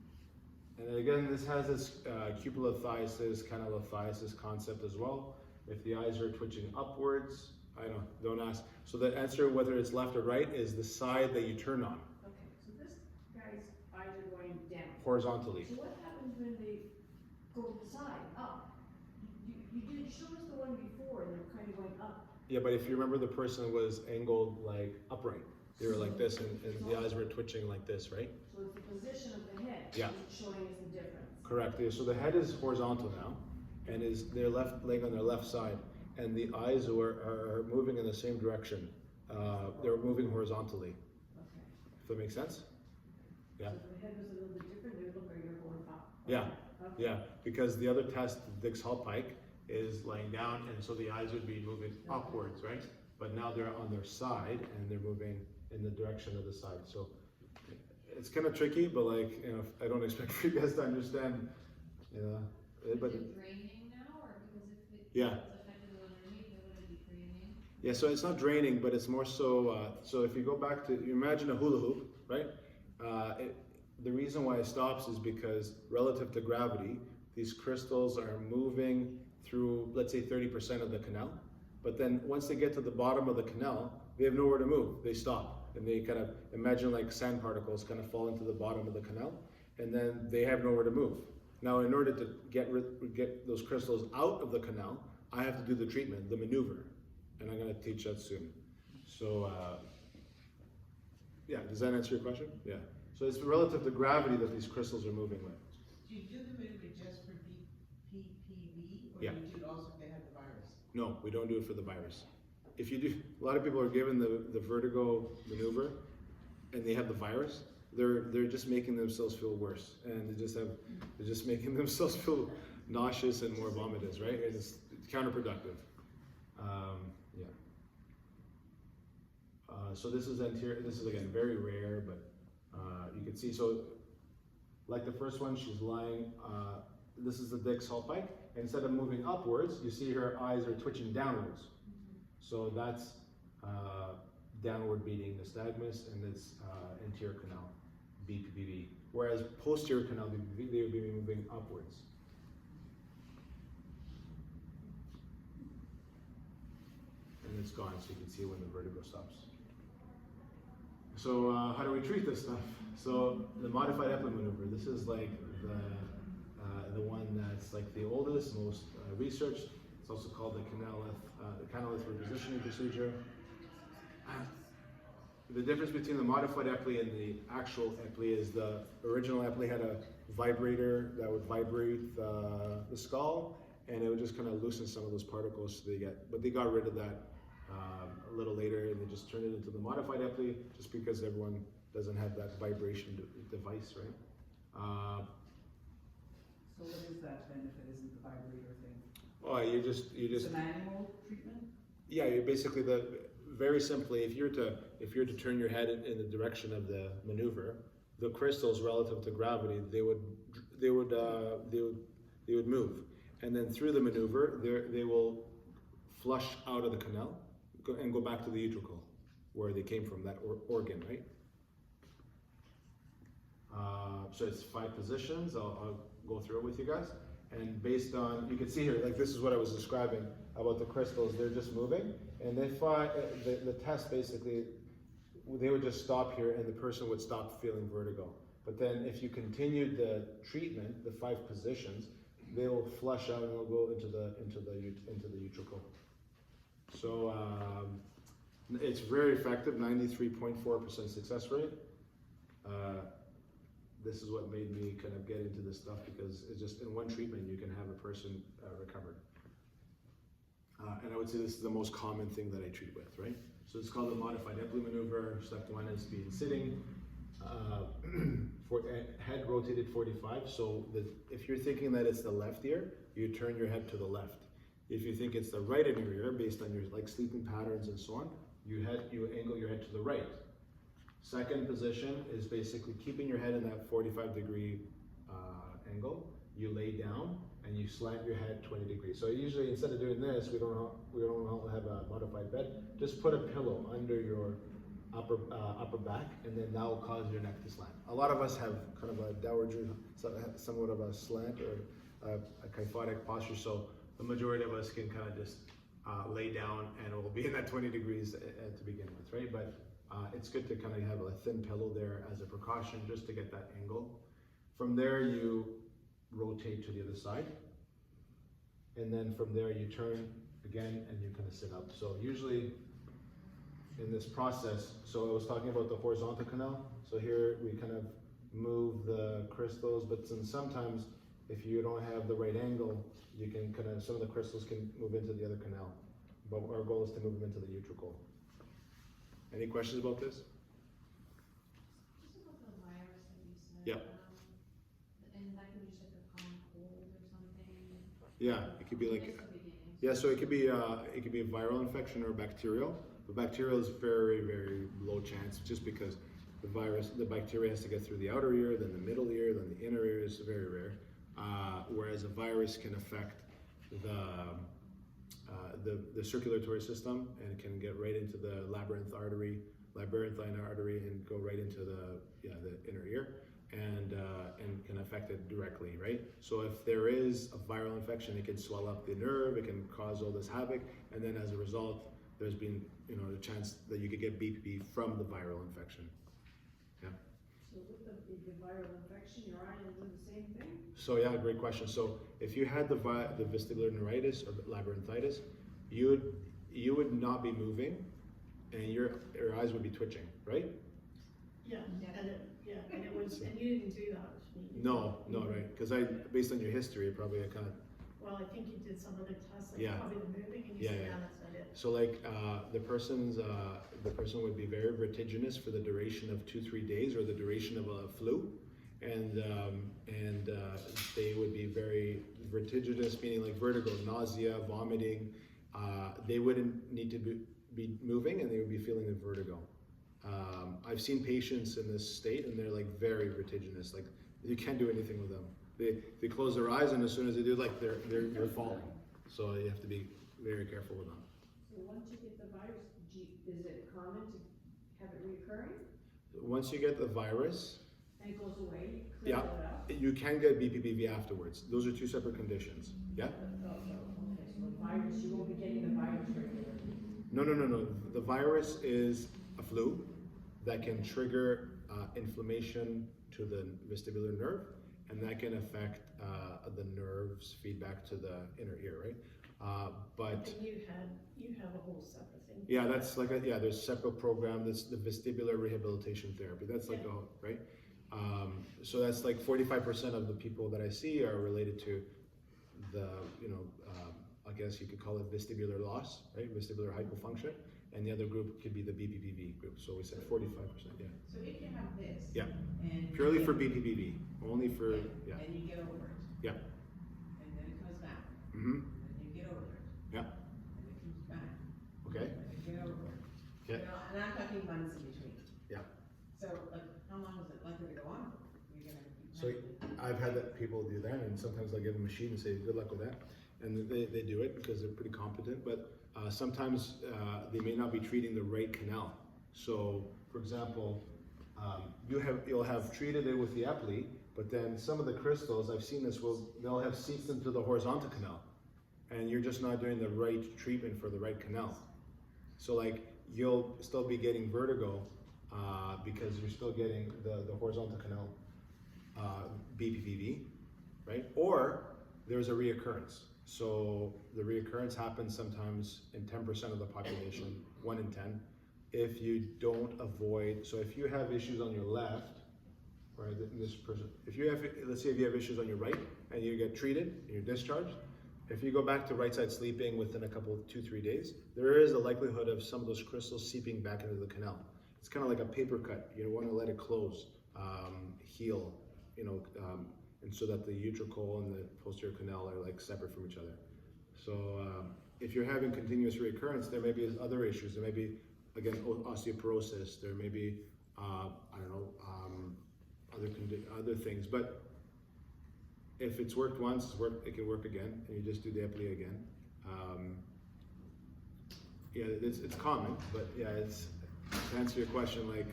again, this has this cupulolithiasis, canalolithiasis concept as well. If the eyes are twitching upwards, don't ask. So the answer, whether it's left or right, is the side that you turn on. Okay, so this guy's eyes are going down. Horizontally. So what happens when they go to the side, up? You did show us the one before and they're kind of going up. Yeah, but if you remember, the person was angled like upright. they were like this, and the eyes were twitching like this, right? So it's the position of the head. Yeah. Is showing us the difference. Correct. Yeah, so the head is horizontal now, and is their left leg on their left side, and the eyes are moving in the same direction. They're moving horizontally. Okay. If that makes sense? Yeah. So if the head was a little bit different, they would look like you're going up. Yeah. Okay. Yeah. Because the other test, Dix-Hall Pike, is laying down, and so the eyes would be moving upwards, right? But now they're on their side, and they're moving in the direction of the side. So it's kind of tricky, but like, you know, I don't expect you guys to understand, you know, but Is it draining now, or because if it yeah. was affected underneath, it would be draining? Yeah, so it's not draining, but it's more so, so if you go back to, you imagine a hula hoop, right? The reason why it stops is because relative to gravity, these crystals are moving through, let's say 30% of the canal. But then once they get to the bottom of the canal, they have nowhere to move. They stop, and they kind of, imagine like sand particles kind of fall into the bottom of the canal, and then they have nowhere to move. Now, in order to get those crystals out of the canal, I have to do the treatment, the maneuver, and I'm going to teach that soon. So, yeah, does that answer your question? Yeah. So it's relative to gravity that these crystals are moving with. Do you do the maneuver just for PPV, or Yeah. do you do it also if they have the virus? No, we don't do it for the virus. If you do, a lot of people are given the vertigo maneuver, and they have the virus. They're just making themselves feel worse, and they're just making themselves feel nauseous and more vomitous, right? And it's counterproductive. Yeah. So this is anterior. This is again very rare, but you can see. So, like the first one, she's lying. This is the Dix-Hall Pike. Instead of moving upwards, you see her eyes are twitching downwards. So that's downward beating nystagmus, and it's anterior canal, BPPV. Whereas posterior canal, they would be moving upwards. And it's gone, so you can see when the vertigo stops. So how do we treat this stuff? So the modified Epley maneuver, this is like the one that's like the oldest, most researched. It's also called the canalith repositioning procedure. The difference between the modified Epley and the actual Epley is the original Epley had a vibrator that would vibrate the skull, and it would just kind of loosen some of those particles. So but they got rid of that a little later, and they just turned it into the modified Epley, just because everyone doesn't have that vibration device, right? So what is that then if it isn't the vibrator thing? Oh, you just It's a manual treatment? yeah. You basically very simply, if you're to turn your head in the direction of the maneuver, the crystals relative to gravity they would move, and then through the maneuver they will flush out of the canal and go back to the utricle where they came from, that organ, right? So it's 5 positions. I'll go through it with you guys. And based on, you can see here, like this is what I was describing about the crystals. They're just moving, and they find the test basically, they would just stop here, and the person would stop feeling vertigo. But then if you continued the treatment, the 5 positions, they will flush out and they'll go into the utricle. So it's very effective, 93.4% success rate. This is what made me kind of get into this stuff, because it's just in one treatment you can have a person recovered. And I would say this is the most common thing that I treat with, right? So it's called the modified Epley maneuver. Step 1 is being sitting, head rotated 45. So if you're thinking that it's the left ear, you turn your head to the left. If you think it's the right in your ear, based on your like sleeping patterns and so on, you angle your head to the right. Second position is basically keeping your head in that 45-degree angle. You lay down and you slant your head 20 degrees. So usually, instead of doing this, we don't have a modified bed. Just put a pillow under your upper back, and then that will cause your neck to slant. A lot of us have kind of a dowager, somewhat of a slant or a kyphotic posture. So the majority of us can kind of just lay down, and it will be in that 20 degrees to begin with, right? But it's good to kind of have a thin pillow there as a precaution, just to get that angle. From there, you rotate to the other side, and then from there you turn again and you kind of sit up. So usually in this process, so I was talking about the horizontal canal. So here we kind of move the crystals, but then sometimes if you don't have the right angle, you can kind of, some of the crystals can move into the other canal. But our goal is to move them into the utricle. Any questions about this? Just about the virus that you said. Yeah. And that could be just like a common cold or something. Yeah, it could be like, Just the beginning. yeah, so it could be a viral infection or bacterial. But bacterial is very, very low chance, just because the bacteria has to get through the outer ear, then the middle ear, then the inner ear is very rare. Whereas a virus can affect the circulatory system and can get right into the labyrinthine artery and go right into the inner ear and can affect it directly, right? So if there is a viral infection, it can swell up the nerve, it can cause all this havoc, and then as a result, there's been a chance that you could get BPP from the viral infection. Yeah. So with the viral infection, your eye will do the same thing? So yeah, great question. So if you had the vestibular neuritis or labyrinthitis, you would not be moving, and your eyes would be twitching, right? Yeah, and it was, and you didn't do that with me. No, right? Because based on your history, probably Well, I think you did some other tests, like Yeah. probably the moving, and you Yeah, said, yeah. yeah, that's not it. So like the person would be very vertiginous for the duration of 2-3 days, or the duration of a flu, and they would be very vertiginous, meaning like vertigo, nausea, vomiting. They wouldn't need to be moving, and they would be feeling the vertigo. I've seen patients in this state, and they're like very vertiginous. Like you can't do anything with them. They close their eyes, and as soon as they do, like they're falling. So you have to be very careful with them. So once you get the virus, is it common to have it reoccurring? Once you get the virus, And it goes away, you clear yeah, it up? you can get BPPV afterwards. Those are two separate conditions. Yeah? Okay, so the virus, you won't be getting the virus regularly. No. The virus is a flu that can trigger inflammation to the vestibular nerve, and that can affect the nerves feedback to the inner ear, right? But And you have a whole separate thing. yeah, that's like there's a separate program. That's the vestibular rehabilitation therapy. That's like right. So that's like 45% of the people that I see are related to the I guess you could call it vestibular loss, right? Vestibular hypofunction, and the other group could be the BPPV group. So we said 45%. Yeah. So if you have this. Yeah. And. Purely for BPPV, only for And you get over it. Yeah. And then it comes back. Mm-hmm. And you get over it. Yeah. And it comes back. Okay. And you get over it. Okay. And I'm talking months in between. Yeah. So like, how long is it likely to go on for? You're gonna keep. So I've had people do that, and sometimes I'll give them a machine and say, good luck with that. And they do it because they're pretty competent, but sometimes they may not be treating the right canal. So for example, you'll have treated it with the epi, but then some of the crystals, I've seen this, they'll have seeped into the horizontal canal, and you're just not doing the right treatment for the right canal. So like, you'll still be getting vertigo because you're still getting the horizontal canal BPPV, right? Or there's a reoccurrence. So the reoccurrence happens sometimes in 10% of the population, 1 in 10. If you don't avoid, so if you have issues on your left, or this person, let's say if you have issues on your right and you get treated and you're discharged, if you go back to right side sleeping within a couple, 2-3 days, there is a likelihood of some of those crystals seeping back into the canal. It's kind of like a paper cut. You don't want to let it close, heal, and so that the utricle and the posterior canal are like separate from each other. So if you're having continuous recurrence, there may be other issues. There may be, again, osteoporosis. There may be, other things. But if it's worked once, it can work again, and you just do the epi again. It's common, but yeah, to answer your question, like,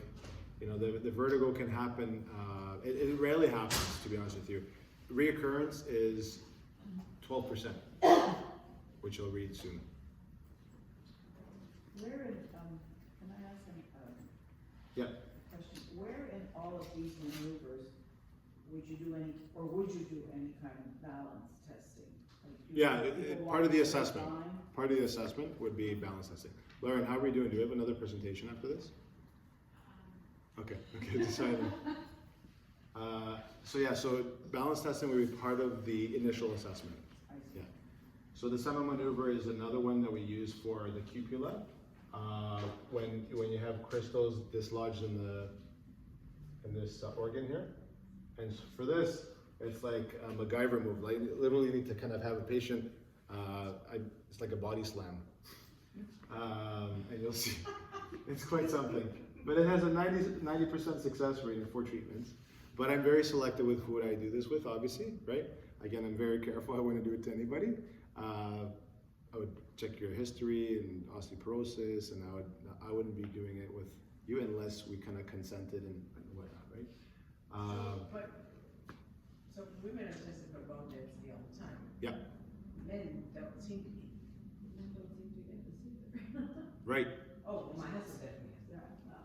the vertigo can happen. It rarely happens, to be honest with you. Reoccurrence is 12%, which you'll read soon. Where in, can I ask Yeah. a question? Where in all of these maneuvers would you do any kind of balance testing? Yeah, People part of the want to assessment. design. Part of the assessment would be balance testing. Lauren, how are we doing? Do we have another presentation after this? Okay, decided. So yeah, so balance testing would be part of the initial assessment. I see. Yeah. So the sema maneuver is another one that we use for the cupula. When you have crystals dislodged in this organ here, and for this, it's like a MacGyver move. Like literally, you need to kind of have a patient. It's like a body slam, and you'll see, it's quite something. But it has a 90% success rate in 4 treatments. But I'm very selective with who I do this with, obviously, right? Again, I'm very careful. I wouldn't do it to anybody. I would check your history and osteoporosis, and I wouldn't be doing it with you unless we kind of consented and whatnot, right? So women are tested for bone density all the time. Yeah. Men don't seem to be. Men don't seem to get this either. Right. Oh, my husband definitely has that.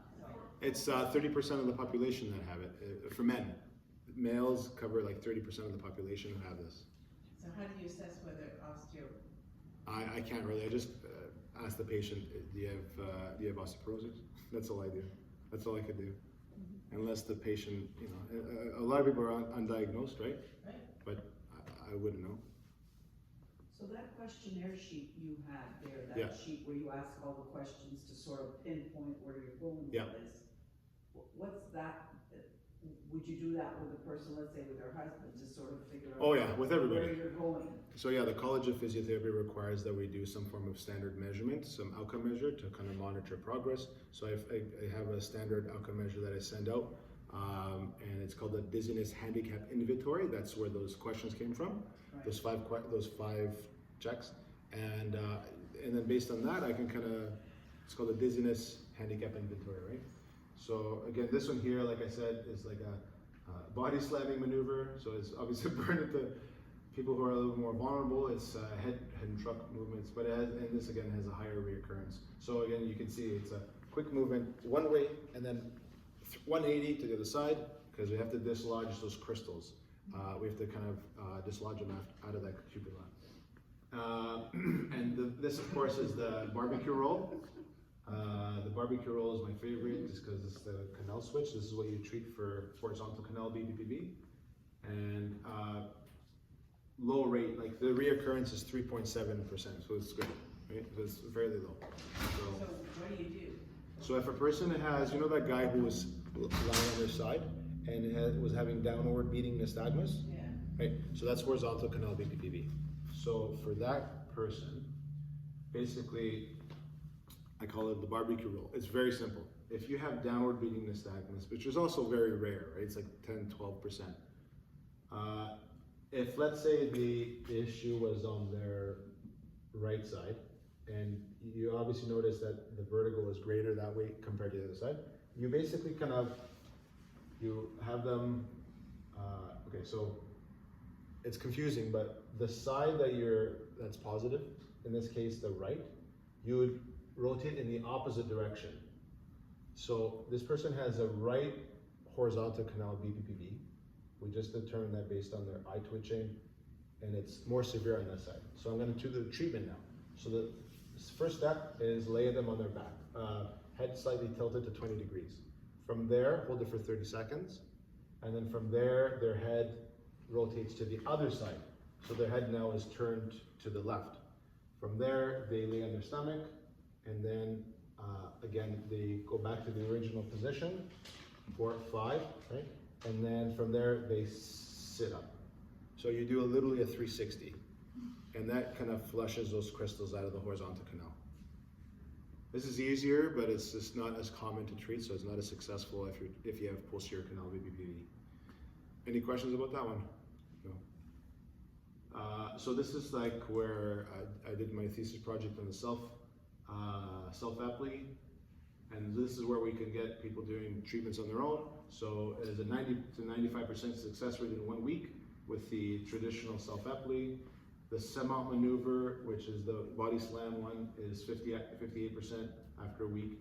It's 30% of the population that have it for men. Males cover like 30% of the population who have this. So how do you assess whether osteo? I can't really. I just ask the patient, do you have osteoporosis? That's all I do. That's all I could do. Unless the patient, a lot of people are undiagnosed, right? Right. But I wouldn't know. So that questionnaire sheet you had there, Yeah. that sheet where you ask all the questions to sort of pinpoint where you're going Yeah. with this, what's that? Would you do that with a person, let's say with their husband, to sort of figure out Oh yeah, with everybody. where you're going? So yeah, the College of Physiotherapy requires that we do some form of standard measurement, some outcome measure to kind of monitor progress. So I have a standard outcome measure that I send out, and it's called the Dizziness Handicap Inventory. That's where those questions came from. Right. Those five checks, and then based on that, I can kind of, it's called the Dizziness Handicap Inventory, right? So again, this one here, like I said, is like a body slamming maneuver. So it's obviously burning to people who are a little more vulnerable. It's head and truck movements, but and this again has a higher reoccurrence. So again, you can see it's a quick movement, one way, and then 180 to the other side, because we have to dislodge those crystals. We have to kind of dislodge them out of that cupula. And this, of course, is the barbecue roll. The barbecue roll is my favorite just because it's the canal switch. This is what you treat for horizontal canal BPPV. And low rate, like the reoccurrence is 3.7%, so it's good, right? So it's fairly low. So what do you do? So if a person has, that guy who was lying on their side and was having downward beating nystagmus, Yeah. right? So that's horizontal canal BPPV. So for that person, basically, I call it the barbecue roll. It's very simple. If you have downward beating nystagmus, which is also very rare, right? It's like 10, 12%. If let's say the issue was on their right side, and you obviously notice that the vertigo is greater that way compared to the other side, you basically you have them, okay, so it's confusing, but the side that's positive, in this case the right, you would rotate in the opposite direction. So this person has a right horizontal canal BPPV. We just determined that based on their eye twitching, and it's more severe on this side. So I'm going to do the treatment now. So the first step is lay them on their back, head slightly tilted to 20 degrees. From there, hold it for 30 seconds, and then from there, their head rotates to the other side. So their head now is turned to the left. From there, they lay on their stomach, and then again, they go back to the original position, 4, 5, right? And then from there, they sit up. So you do literally a 360, and that kind of flushes those crystals out of the horizontal canal. This is easier, but it's just not as common to treat, so it's not as successful if you have posterior canal BPPV. Any questions about that one? No. So this is like where I did my thesis project on the self-apply, and this is where we can get people doing treatments on their own. So it is a 90 to 95% success rate in 1 week with the traditional self-apply. The sema maneuver, which is the body slam one, is 58% after a week.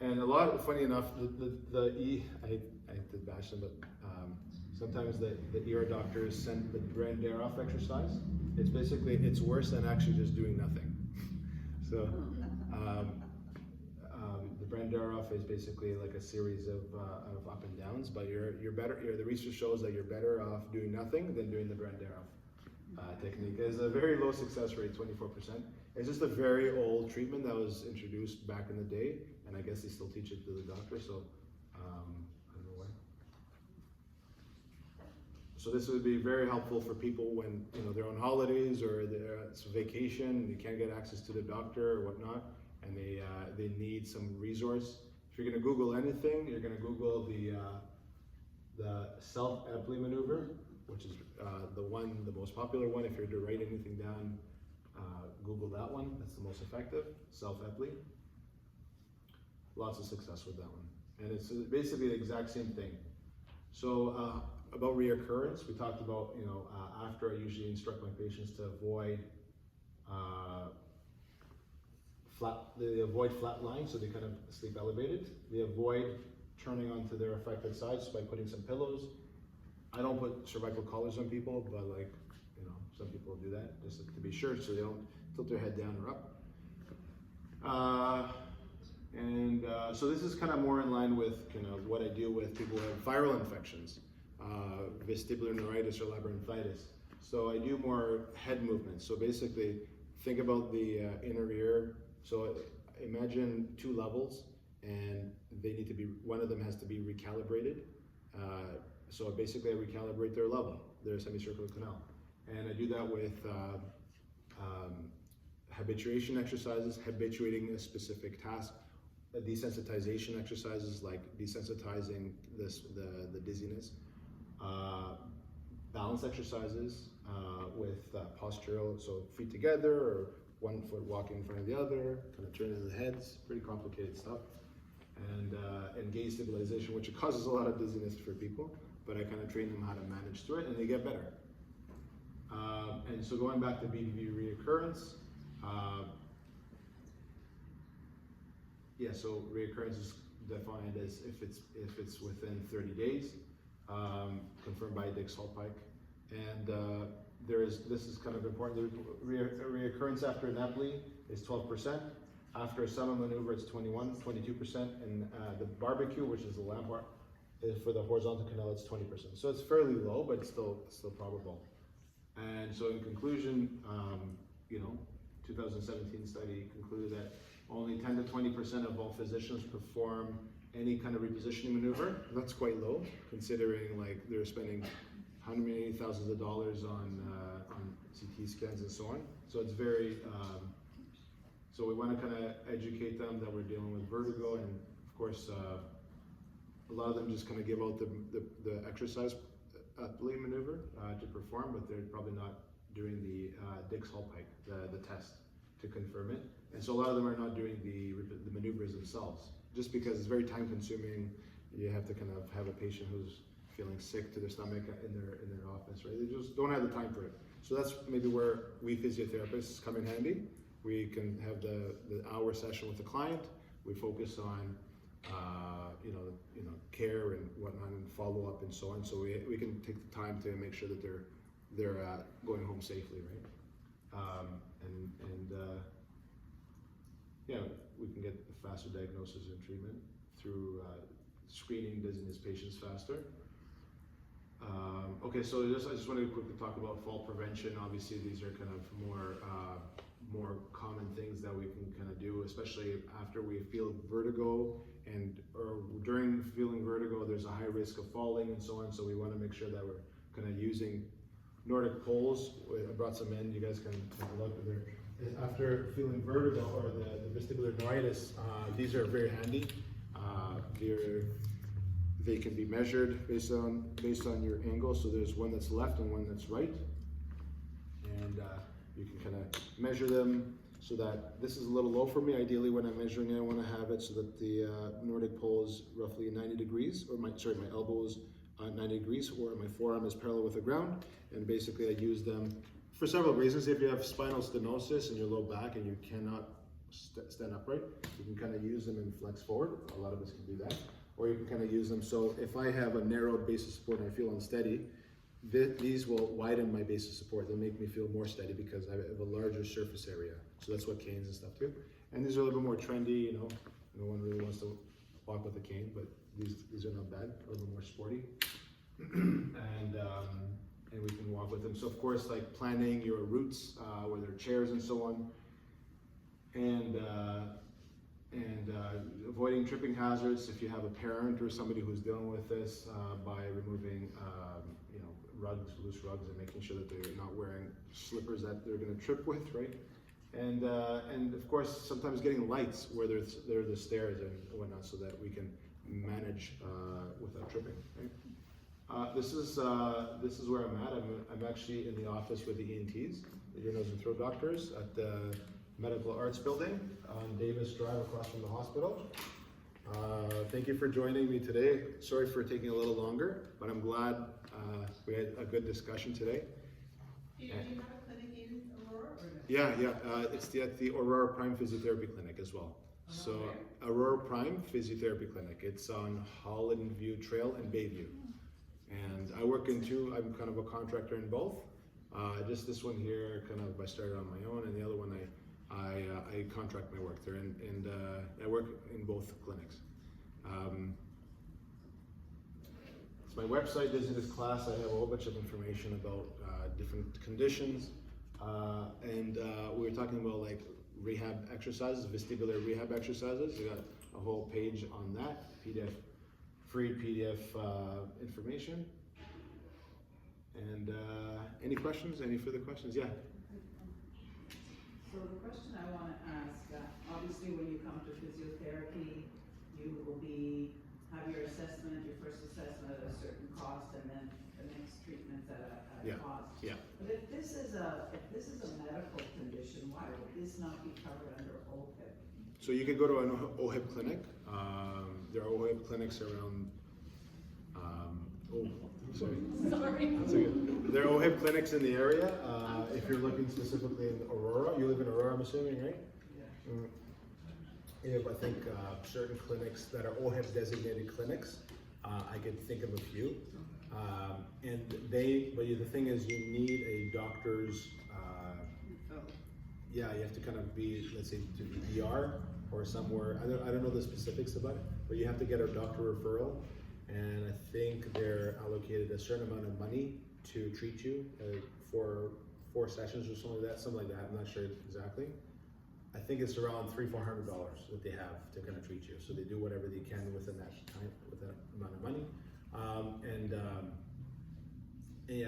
And funny enough, I hate to bash them, but Sometimes the ER doctors send the brand dare off exercise. It's basically, it's worse than actually just doing nothing. So, the brand dare off is basically like a series of up and downs, but you're better, the research shows that you're better off doing nothing than doing the brand dare off technique. It's a very low success rate, 24%. It's just a very old treatment that was introduced back in the day, and I guess they still teach it to the doctor, so I don't know why. So this would be very helpful for people when they're on holidays or it's vacation and they can't get access to the doctor or whatnot, and they need some resource. If you're going to Google anything, you're going to Google the self-Epley maneuver, which is the most popular one. If you're to write anything down, Google that one. That's the most effective, self-Epley. Lots of success with that one. And it's basically the exact same thing. So about reoccurrence, we talked about, after I usually instruct my patients to avoid flat lines, so they kind of sleep elevated. They avoid turning onto their affected sides by putting some pillows. I don't put cervical collars on people, but some people do that just to be sure, so they don't tilt their head down or up. So this is kind of more in line with what I deal with people who have viral infections, vestibular neuritis or labyrinthitis. So I do more head movements. So basically, think about the inner ear. So imagine 2 levels, and they need to be, one of them has to be recalibrated. So basically I recalibrate their level, their semicircular canal. And I do that with habituation exercises, habituating a specific task, desensitization exercises like desensitizing the dizziness, balance exercises with postural, so feet together or one foot walking in front of the other, kind of turning the heads, pretty complicated stuff. And gaze stabilization, which causes a lot of dizziness for people, but I kind of train them how to manage through it, and they get better. And so going back to BDV reoccurrence, so reoccurrence is defined as if it's within 30 days, confirmed by Dix-Hallpike, and this is kind of important. The reoccurrence after an Epley is 12%. After a summit maneuver, it's 22%, and the barbecue, which is the Lampart, is for the horizontal canal, it's 20%. So it's fairly low, but it's still probable. And so in conclusion, 2017 study concluded that only 10 to 20% of all physicians perform any kind of repositioning maneuver. That's quite low, considering like they're spending many thousands of dollars on CT scans and so on. So it's very, so we want to kind of educate them that we're dealing with vertigo, and of course, a lot of them just kind of give out the exercise Epley maneuver to perform, but they're probably not doing the Dix-Hallpike, the test to confirm it. And so a lot of them are not doing the maneuvers themselves, just because it's very time consuming. You have to kind of have a patient who's feeling sick to their stomach in their office, right? They just don't have the time for it. So that's maybe where we physiotherapists come in handy. We can have the hour session with the client. We focus on care and whatnot, and follow up and so on. So we can take the time to make sure that they're going home safely, right? We can get a faster diagnosis and treatment through screening dizziness patients faster. Okay, so I just wanted to quickly talk about fall prevention. Obviously, these are kind of more common things that we can kind of do, especially after we feel vertigo or during feeling vertigo, there's a high risk of falling and so on. So we want to make sure that we're kind of using Nordic poles. I brought some in. You guys can take a look at there. After feeling vertigo or the vestibular neuritis, these are very handy. They can be measured based on your angle. So there's one that's left and one that's right, and you can kind of measure them so that this is a little low for me. Ideally, when I'm measuring it, I want to have it so that the Nordic pole is roughly 90 degrees, or my elbow is 90 degrees, or my forearm is parallel with the ground. And basically, I use them for several reasons. If you have spinal stenosis in your low back and you cannot stand upright, you can kind of use them and flex forward. A lot of us can do that. or you can kind of use them. So if I have a narrowed base of support and I feel unsteady, these will widen my base of support. They'll make me feel more steady because I have a larger surface area. So that's what canes and stuff do. And these are a little bit more trendy, you know. No one really wants to walk with a cane, but these are not bad, a little bit more sporty. And we can walk with them. So of course, like planning your routes, where there are chairs and so on, and avoiding tripping hazards if you have a parent or somebody who's dealing with this, by removing you know, rugs, loose rugs, and making sure that they're not wearing slippers that they're going to trip with, right? And of course, sometimes getting lights where there are the stairs and whatnot, so that we can manage without tripping, right? This is where I'm at. I'm actually in the office with the ENTs, the ear, nose, and throat doctors, at the Medical Arts Building on Davis Drive across from the hospital. Thank you for joining me today. Sorry for taking a little longer, but I'm glad we had a good discussion today. Do you have a clinic in Aurora or no? Yeah, it's at the Aurora Prime Physiotherapy Clinic as well. So Aurora Prime Physiotherapy Clinic. It's on Holland View Trail in Bayview. And I work in two, I'm kind of a contractor in both. Just this one here, kind of I started on my own, and the other one I contract my work there, and I work in both clinics. It's my website, Dizziness class. I have a whole bunch of information about different conditions, and we were talking about like rehab exercises, vestibular rehab exercises. I got a whole page on that, PDF, free PDF information. And any questions? Any further questions? Yeah. So the question I want to ask, obviously when you come to physiotherapy, you will have your assessment, your first assessment at a certain cost, and then the next treatment's at a cost. Yeah. But if this is a medical condition, why would this not be covered under OHIP? So you could go to an OHIP clinic. There are OHIP clinics around. Sorry. That's okay. There are OHIP clinics in the area. If you're looking specifically in Aurora, you live in Aurora, I'm assuming, right? Yeah. You have, I think, certain clinics that are OHIP designated clinics. I could think of a few. But the thing is, you need a doctor's, you have to kind of be, let's say, to the ER or somewhere. I don't know the specifics about it, but you have to get a doctor referral. And I think they're allocated a certain amount of money to treat you for 4 sessions or something like that. I'm not sure exactly. I think it's around $300-400 that they have to kind of treat you. So they do whatever they can within that time, with that amount of money.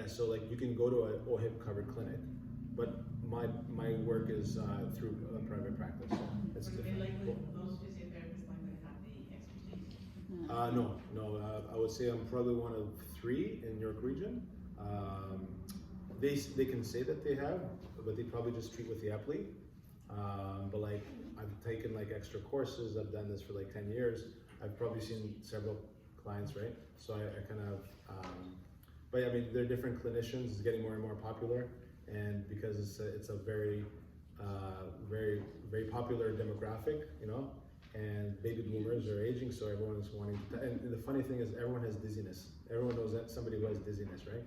So like you can go to an OHIP covered clinic, but my work is through a private practice. So it's different. Those physiotherapists have the expertise? No. I would say I'm probably one of 3 in York Region. They can say that they have, but they probably just treat with the appli. But like I've taken like extra courses. I've done this for like 10 years. I've probably seen several clients, right? So I kind of, but I mean, they're different clinicians. It's getting more and more popular, and because it's a very, very popular demographic, you know. And baby boomers are aging, so everyone is wanting to, and the funny thing is everyone has dizziness. Everyone knows that somebody who has dizziness, right?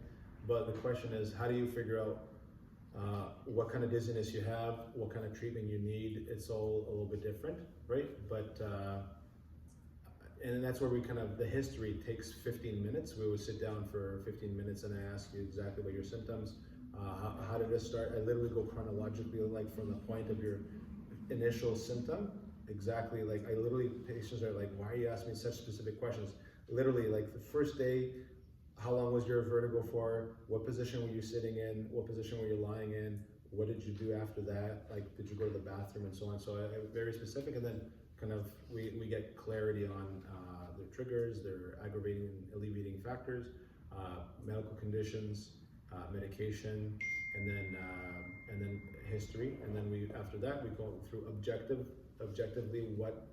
But the question is, how do you figure out what kind of dizziness you have, what kind of treatment you need? It's all a little bit different, right? But, and that's where we kind of, the history takes 15 minutes. We would sit down for 15 minutes and I ask you exactly what your symptoms, how did this start? I literally go chronologically, like from the point of your initial symptom. Exactly, like patients are like, why are you asking me such specific questions? Literally, like the first day, how long was your vertigo for? What position were you sitting in? What position were you lying in? What did you do after that? Like, did you go to the bathroom and so on? So I'm very specific, and then kind of we get clarity on their triggers, their aggravating and alleviating factors, medical conditions, medication, and then history, and then after that we go through objectively what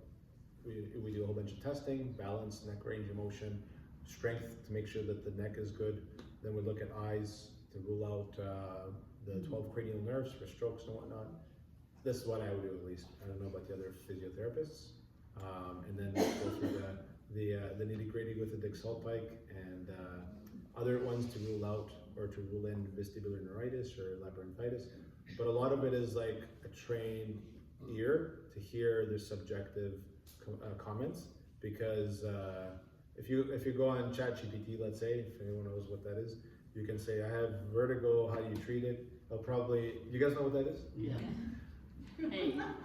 we do a whole bunch of testing, balance, neck range of motion, strength to make sure that the neck is good. Then we look at eyes to rule out the 12 cranial nerves for strokes and whatnot. This is what I would do, at least. I don't know about the other physiotherapists. And then go through the nitty gritty with the Dix-Hallpike and other ones to rule out or to rule in vestibular neuritis or labyrinthitis. But a lot of it is like a trained ear to hear their subjective comments, because if you go on ChatGPT, let's say, if anyone knows what that is, you can say, I have vertigo, how do you treat it? They'll probably, you guys know what that is? Yeah.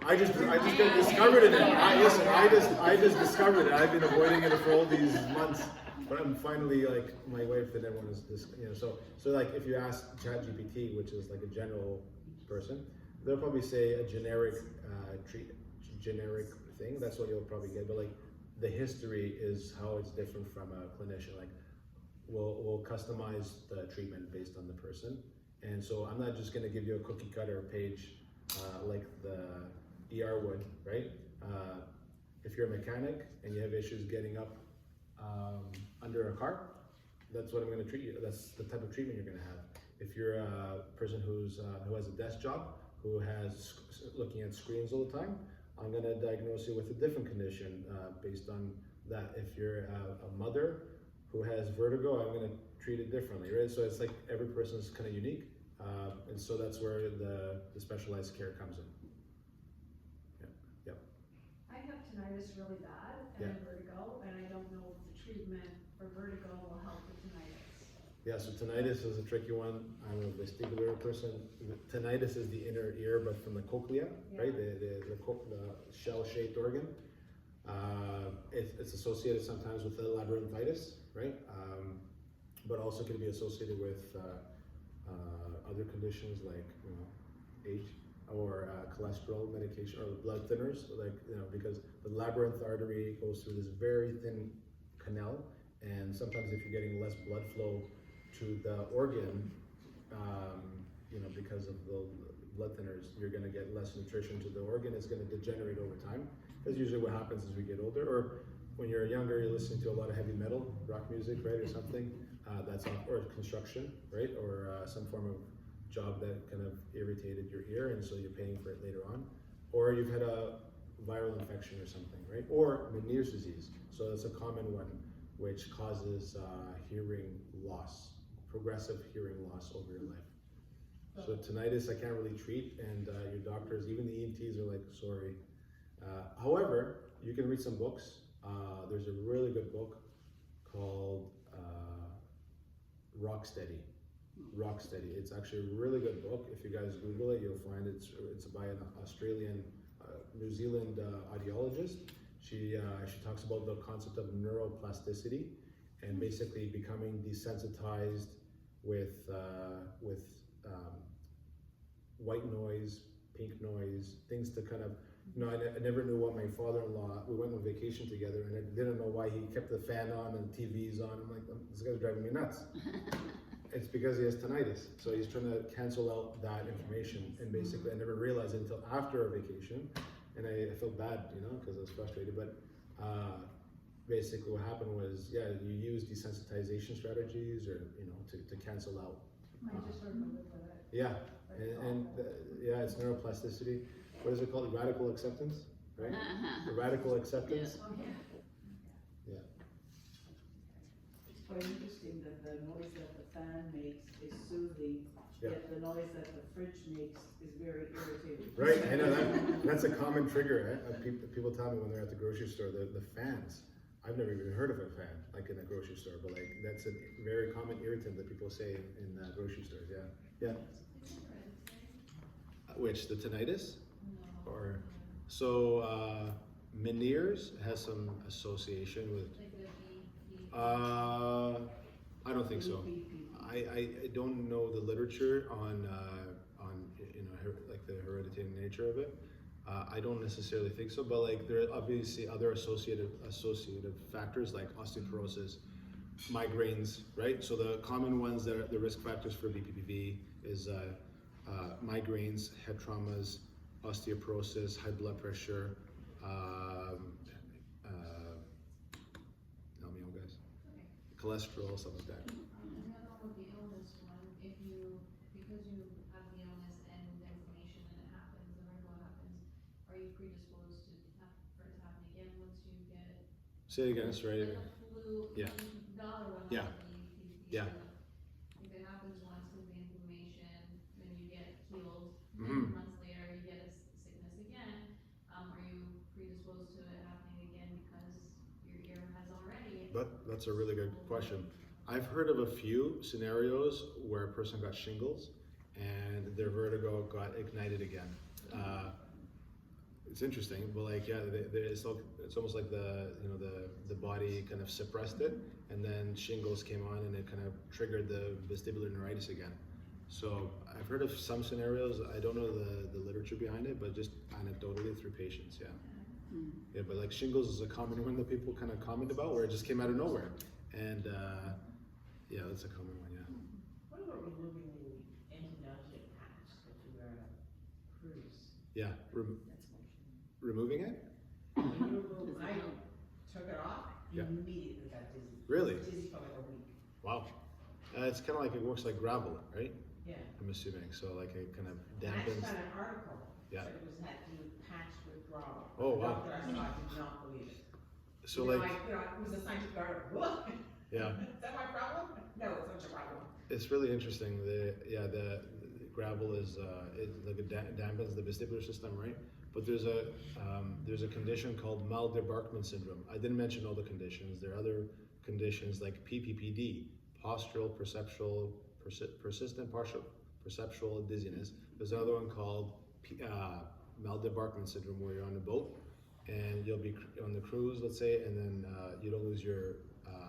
I just discovered it. I just discovered it. I've been avoiding it for all these months, but I'm finally like, my wife and everyone is this, so like if you ask ChatGPT, which is like a general person, they'll probably say a generic generic thing. That's what you'll probably get. But like the history is how it's different from a clinician. Like we'll customize the treatment based on the person, and so I'm not just going to give you a cookie cutter page like the ER would, right? If you're a mechanic and you have issues getting up under a car, that's what I'm going to treat you. That's the type of treatment you're going to have. If you're a person who has a desk job, who has looking at screens all the time, I'm going to diagnose you with a different condition based on that. If you're a mother who has vertigo, I'm going to treat it differently, right? So it's like every person is kind of unique, and so that's where the specialized care comes in. Yeah. I have tinnitus really bad and vertigo, and I don't know if the treatment for vertigo will help with tinnitus. Yeah, so tinnitus is a tricky one. I'm a vestibular person. Tinnitus is the inner ear, but from the cochlea, right? The shell-shaped organ. It's associated sometimes with the labyrinthitis, right? But also can be associated with other conditions like age or cholesterol medication or blood thinners, like because the labyrinth artery goes through this very thin canal, and sometimes if you're getting less blood flow to the organ, because of the blood thinners, you're going to get less nutrition to the organ. It's going to degenerate over time. That's usually what happens as we get older, or when you're younger, you're listening to a lot of heavy metal, rock music, right, or something. Or construction, right, or some form of job that kind of irritated your ear, and so you're paying for it later on. Or you've had a viral infection or something, right? Or Meniere's disease. So that's a common one, which causes hearing loss, progressive hearing loss over your life. So tinnitus, I can't really treat, and your doctors, even the ENTs, are like, sorry. However, you can read some books. There's a really good book called Rocksteady. Rocksteady. It's actually a really good book. If you guys Google it, you'll find it's by an Australian, New Zealand audiologist. She talks about the concept of neuroplasticity and basically becoming desensitized with white noise, pink noise, things to kind of, I never knew what my father-in-law, we went on vacation together and I didn't know why he kept the fan on and TVs on. I'm like, this guy's driving me nuts. It's because he has tinnitus. So he's trying to cancel out that information, and basically I never realized it until after our vacation, and I felt bad, because I was frustrated, but basically what happened was, you use desensitization strategies or, to cancel out. I just remember that. Yeah, it's neuroplasticity. What is it called? Radical acceptance, right? Radical acceptance. Yeah. It's quite interesting that the noise that the fan makes is soothing, yet the noise that the fridge makes is very irritating. Right, I know that's a common trigger. People tell me when they're at the grocery store, the fans. I've never even heard of a fan like in a grocery store, but like that's a very common irritant that people say in grocery stores. Yeah. Which, the tinnitus? Or so Meniere's has some association with. I don't think so. I don't know the literature on like the hereditary nature of it. I don't necessarily think so, but like there are obviously other associative factors like osteoporosis, migraines, right? So the common ones that are the risk factors for BPPV is migraines, head traumas, osteoporosis, high blood pressure. Help me out, guys. Cholesterol, stuff like that. Another one with the illness one, because you have the illness and the inflammation and it happens, the vertigo happens, are you predisposed for it to happen again once you get Say it again, sorry. Like a flu, Yeah. dollar one. Yeah. Yeah. If it happens once with the inflammation, then you get healed, Mhm. then months later you get a sickness again, are you predisposed to it happening again because your ear has already? That's a really good question. I've heard of a few scenarios where a person got shingles and their vertigo got ignited again. It's interesting, but like, yeah, it's almost like the body kind of suppressed it, and then shingles came on and it kind of triggered the vestibular neuritis again. So I've heard of some scenarios. I don't know the literature behind it, but just anecdotally through patients, yeah. Yeah, but like shingles is a common one that people kind of comment about, where it just came out of nowhere, and yeah, that's a common one, yeah. What about removing the anti-nausea patch that you wear on a cruise? Yeah, removing it? When you remove, I took it off, Yeah. immediately got dizzy. Really? Dizzy for like a week. Wow. It's kind of like, it works like gravel, right? Yeah. I'm assuming, so like it kind of And I just dampens. found an article, Yeah. said it was had to do with patch withdrawal. Oh, The wow. doctor I saw did not believe it. So You know, like, it was a scientific article. What? yeah, Is that my problem? No, it's not your problem. it's really interesting. The gravel is it like it dampens the vestibular system, right? But there's a condition called Maldebarkman syndrome. I didn't mention all the conditions. There are other conditions like PPPD, postural persistent partial perceptual dizziness. There's another one called Maldebarkman syndrome, where you're on a boat and you'll be on the cruise, let's say, and then you don't lose your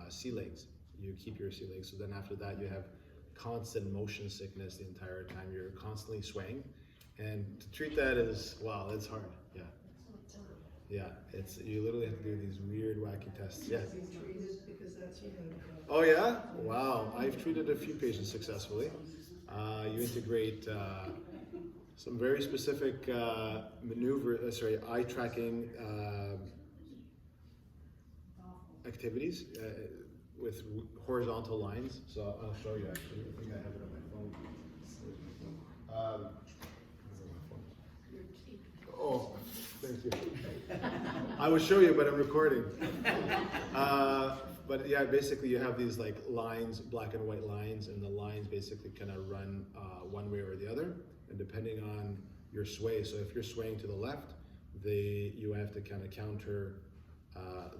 sea legs. You keep your sea legs. So then after that, you have constant motion sickness the entire time. You're constantly swaying. And to treat that is, wow, it's hard. Yeah. Yeah, you literally have to do these weird, wacky tests. Yeah. Oh yeah? Wow. I've treated a few patients successfully. You integrate some very specific eye tracking activities with horizontal lines. So I'll show you actually. I think I have it on my phone. Oh, thank you. I would show you, but I'm recording. But yeah, basically you have these like lines, black and white lines, and the lines basically kind of run one way or the other, and depending on your sway. So if you're swaying to the left, you have to kind of counter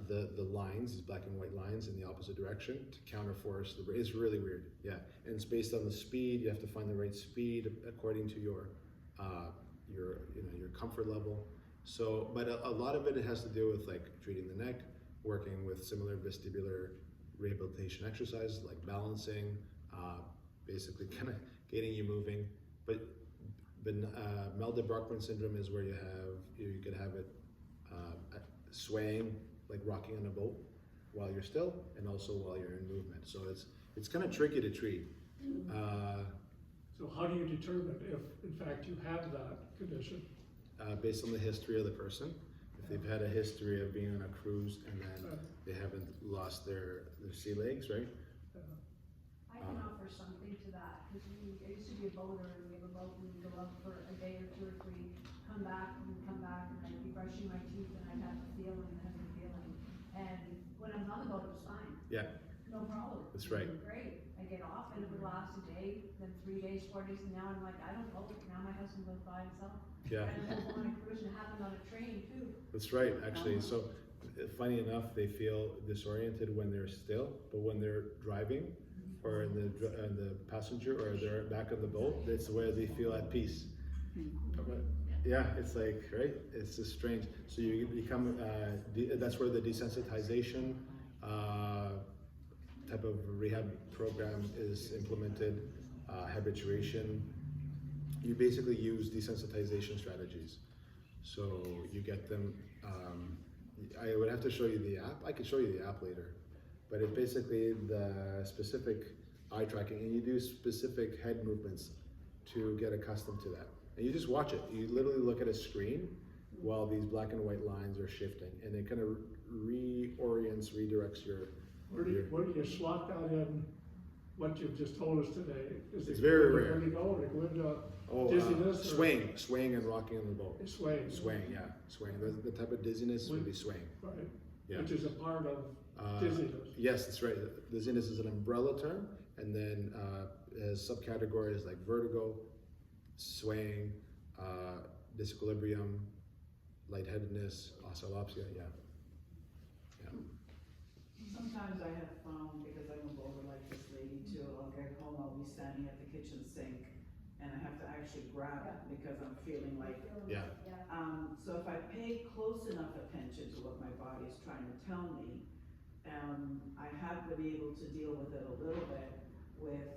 the lines, these black and white lines, in the opposite direction to counterforce the. It's really weird, yeah. And it's based on the speed. You have to find the right speed according to your comfort level. So, but a lot of it has to do with like treating the neck, working with similar vestibular rehabilitation exercises like balancing, basically kind of getting you moving. But Maldebarkman syndrome is where you could have it swaying, like rocking on a boat while you're still, and also while you're in movement. So it's kind of tricky to treat. So how do you determine if, in fact, you have that condition? Based on the history of the person. If they've had a history of being on a cruise and then they haven't lost their sea legs, right? I can offer something to that, because I used to be a boater, and we have a boat, and we go out for a day or two or three, come back, and I'd be brushing my teeth, and I'd have the feeling, and when I'm on the boat, it was fine. Yeah. No problem. That's right. Great. I get off, and it would last a day, then 3 days, 4 days, and now I'm like, I don't go, now my husband goes by himself. Yeah. And I'm on a cruise, and it happened on a train too. That's right, actually. So funny enough, they feel disoriented when they're still, but when they're driving or in the passenger or they're back on the boat, that's where they feel at peace. Yeah, it's like, right? It's just strange. So you become, that's where the desensitization type of rehab program is implemented, habituation. You basically use desensitization strategies. So you get them, I would have to show you the app. I could show you the app later. But it's basically the specific eye tracking, and you do specific head movements to get accustomed to that. And you just watch it. You literally look at a screen while these black and white lines are shifting, and it kind of redirects your. Where do you slot that in what you've just told us today? It's very rare. Where do you go? Or go into dizziness? Swaying and rocking on the boat. Swaying. Swaying, yeah, swaying. The type of dizziness would be swaying. Right. Yeah. which is a part of dizziness. Yes, that's right. Dizziness is an umbrella term, and then as subcategories like vertigo, swaying, disequilibrium, lightheadedness, oscillopsia. Yeah. Sometimes I have found, because I move over like this lady too, I'll get home, I'll be standing at the kitchen sink, and I have to actually grab it because I'm feeling like, Yeah. so if I pay close enough attention to what my body is trying to tell me, I have been able to deal with it a little bit with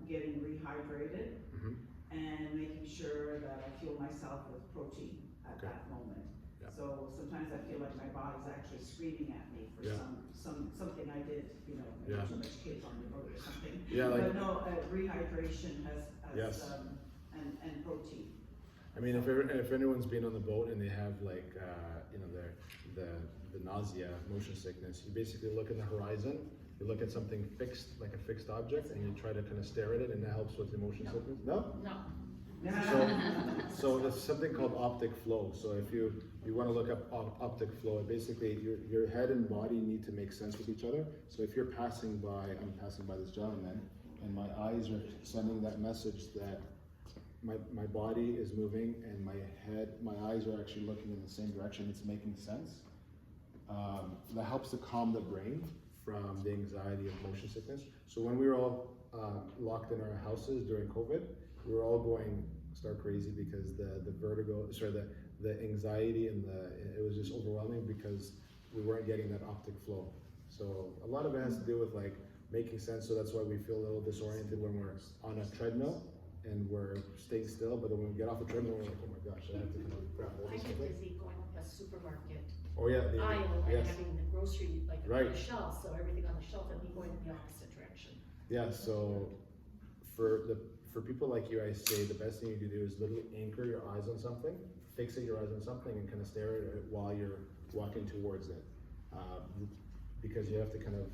getting rehydrated Mm-hmm. and making sure that I fuel myself with protein at Okay. that moment. Yeah. So sometimes I feel like my body's actually screaming at me for Yeah. something I did, you know, maybe Yeah. too much kids on the road or something. Yeah, like- But no, rehydration has, Yes. and protein. I mean, if anyone's been on the boat and they have like you know the nausea, motion sickness, you basically look in the horizon. You look at something fixed, like a fixed object, and you try to kind of stare at it, and that helps with the motion sickness. No. No. So there's something called optic flow. So if you want to look up optic flow, basically your head and body need to make sense with each other. So if you're passing by, I'm passing by this gentleman, and my eyes are sending that message that my body is moving and my eyes are actually looking in the same direction. It's making sense. That helps to calm the brain from the anxiety of motion sickness. So when we were all locked in our houses during COVID, we were all going stark crazy because the vertigo, the anxiety and it was just overwhelming because we weren't getting that optic flow. So a lot of it has to do with like making sense. So that's why we feel a little disoriented when we're on a treadmill and we're staying still. But then when we get off the treadmill, we're like, oh my gosh, I have to kind of grab hold I of get something. dizzy going up a supermarket Oh yeah, aisle and yes. having the grocery, like on Right. the shelf, so everything on the shelf and me going in the opposite direction. Yeah, so for people like you, I say the best thing you can do is literally anchor your eyes on something, fixate your eyes on something, and kind of stare at it while you're walking towards it. Because you have to kind of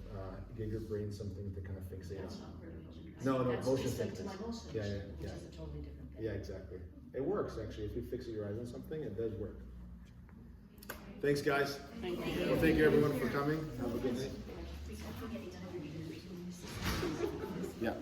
give your brain something to kind of fixate That's on. not vertigo. No, That's motion distinct to sickness. my motion, Yeah, which yeah. is a totally different thing. Yeah, exactly. It works actually. If you fixate your eyes on something, it does work. Thanks, guys. Thank you. Well, thank you everyone for coming. Have a good night. We can't forget 800 years. Yeah.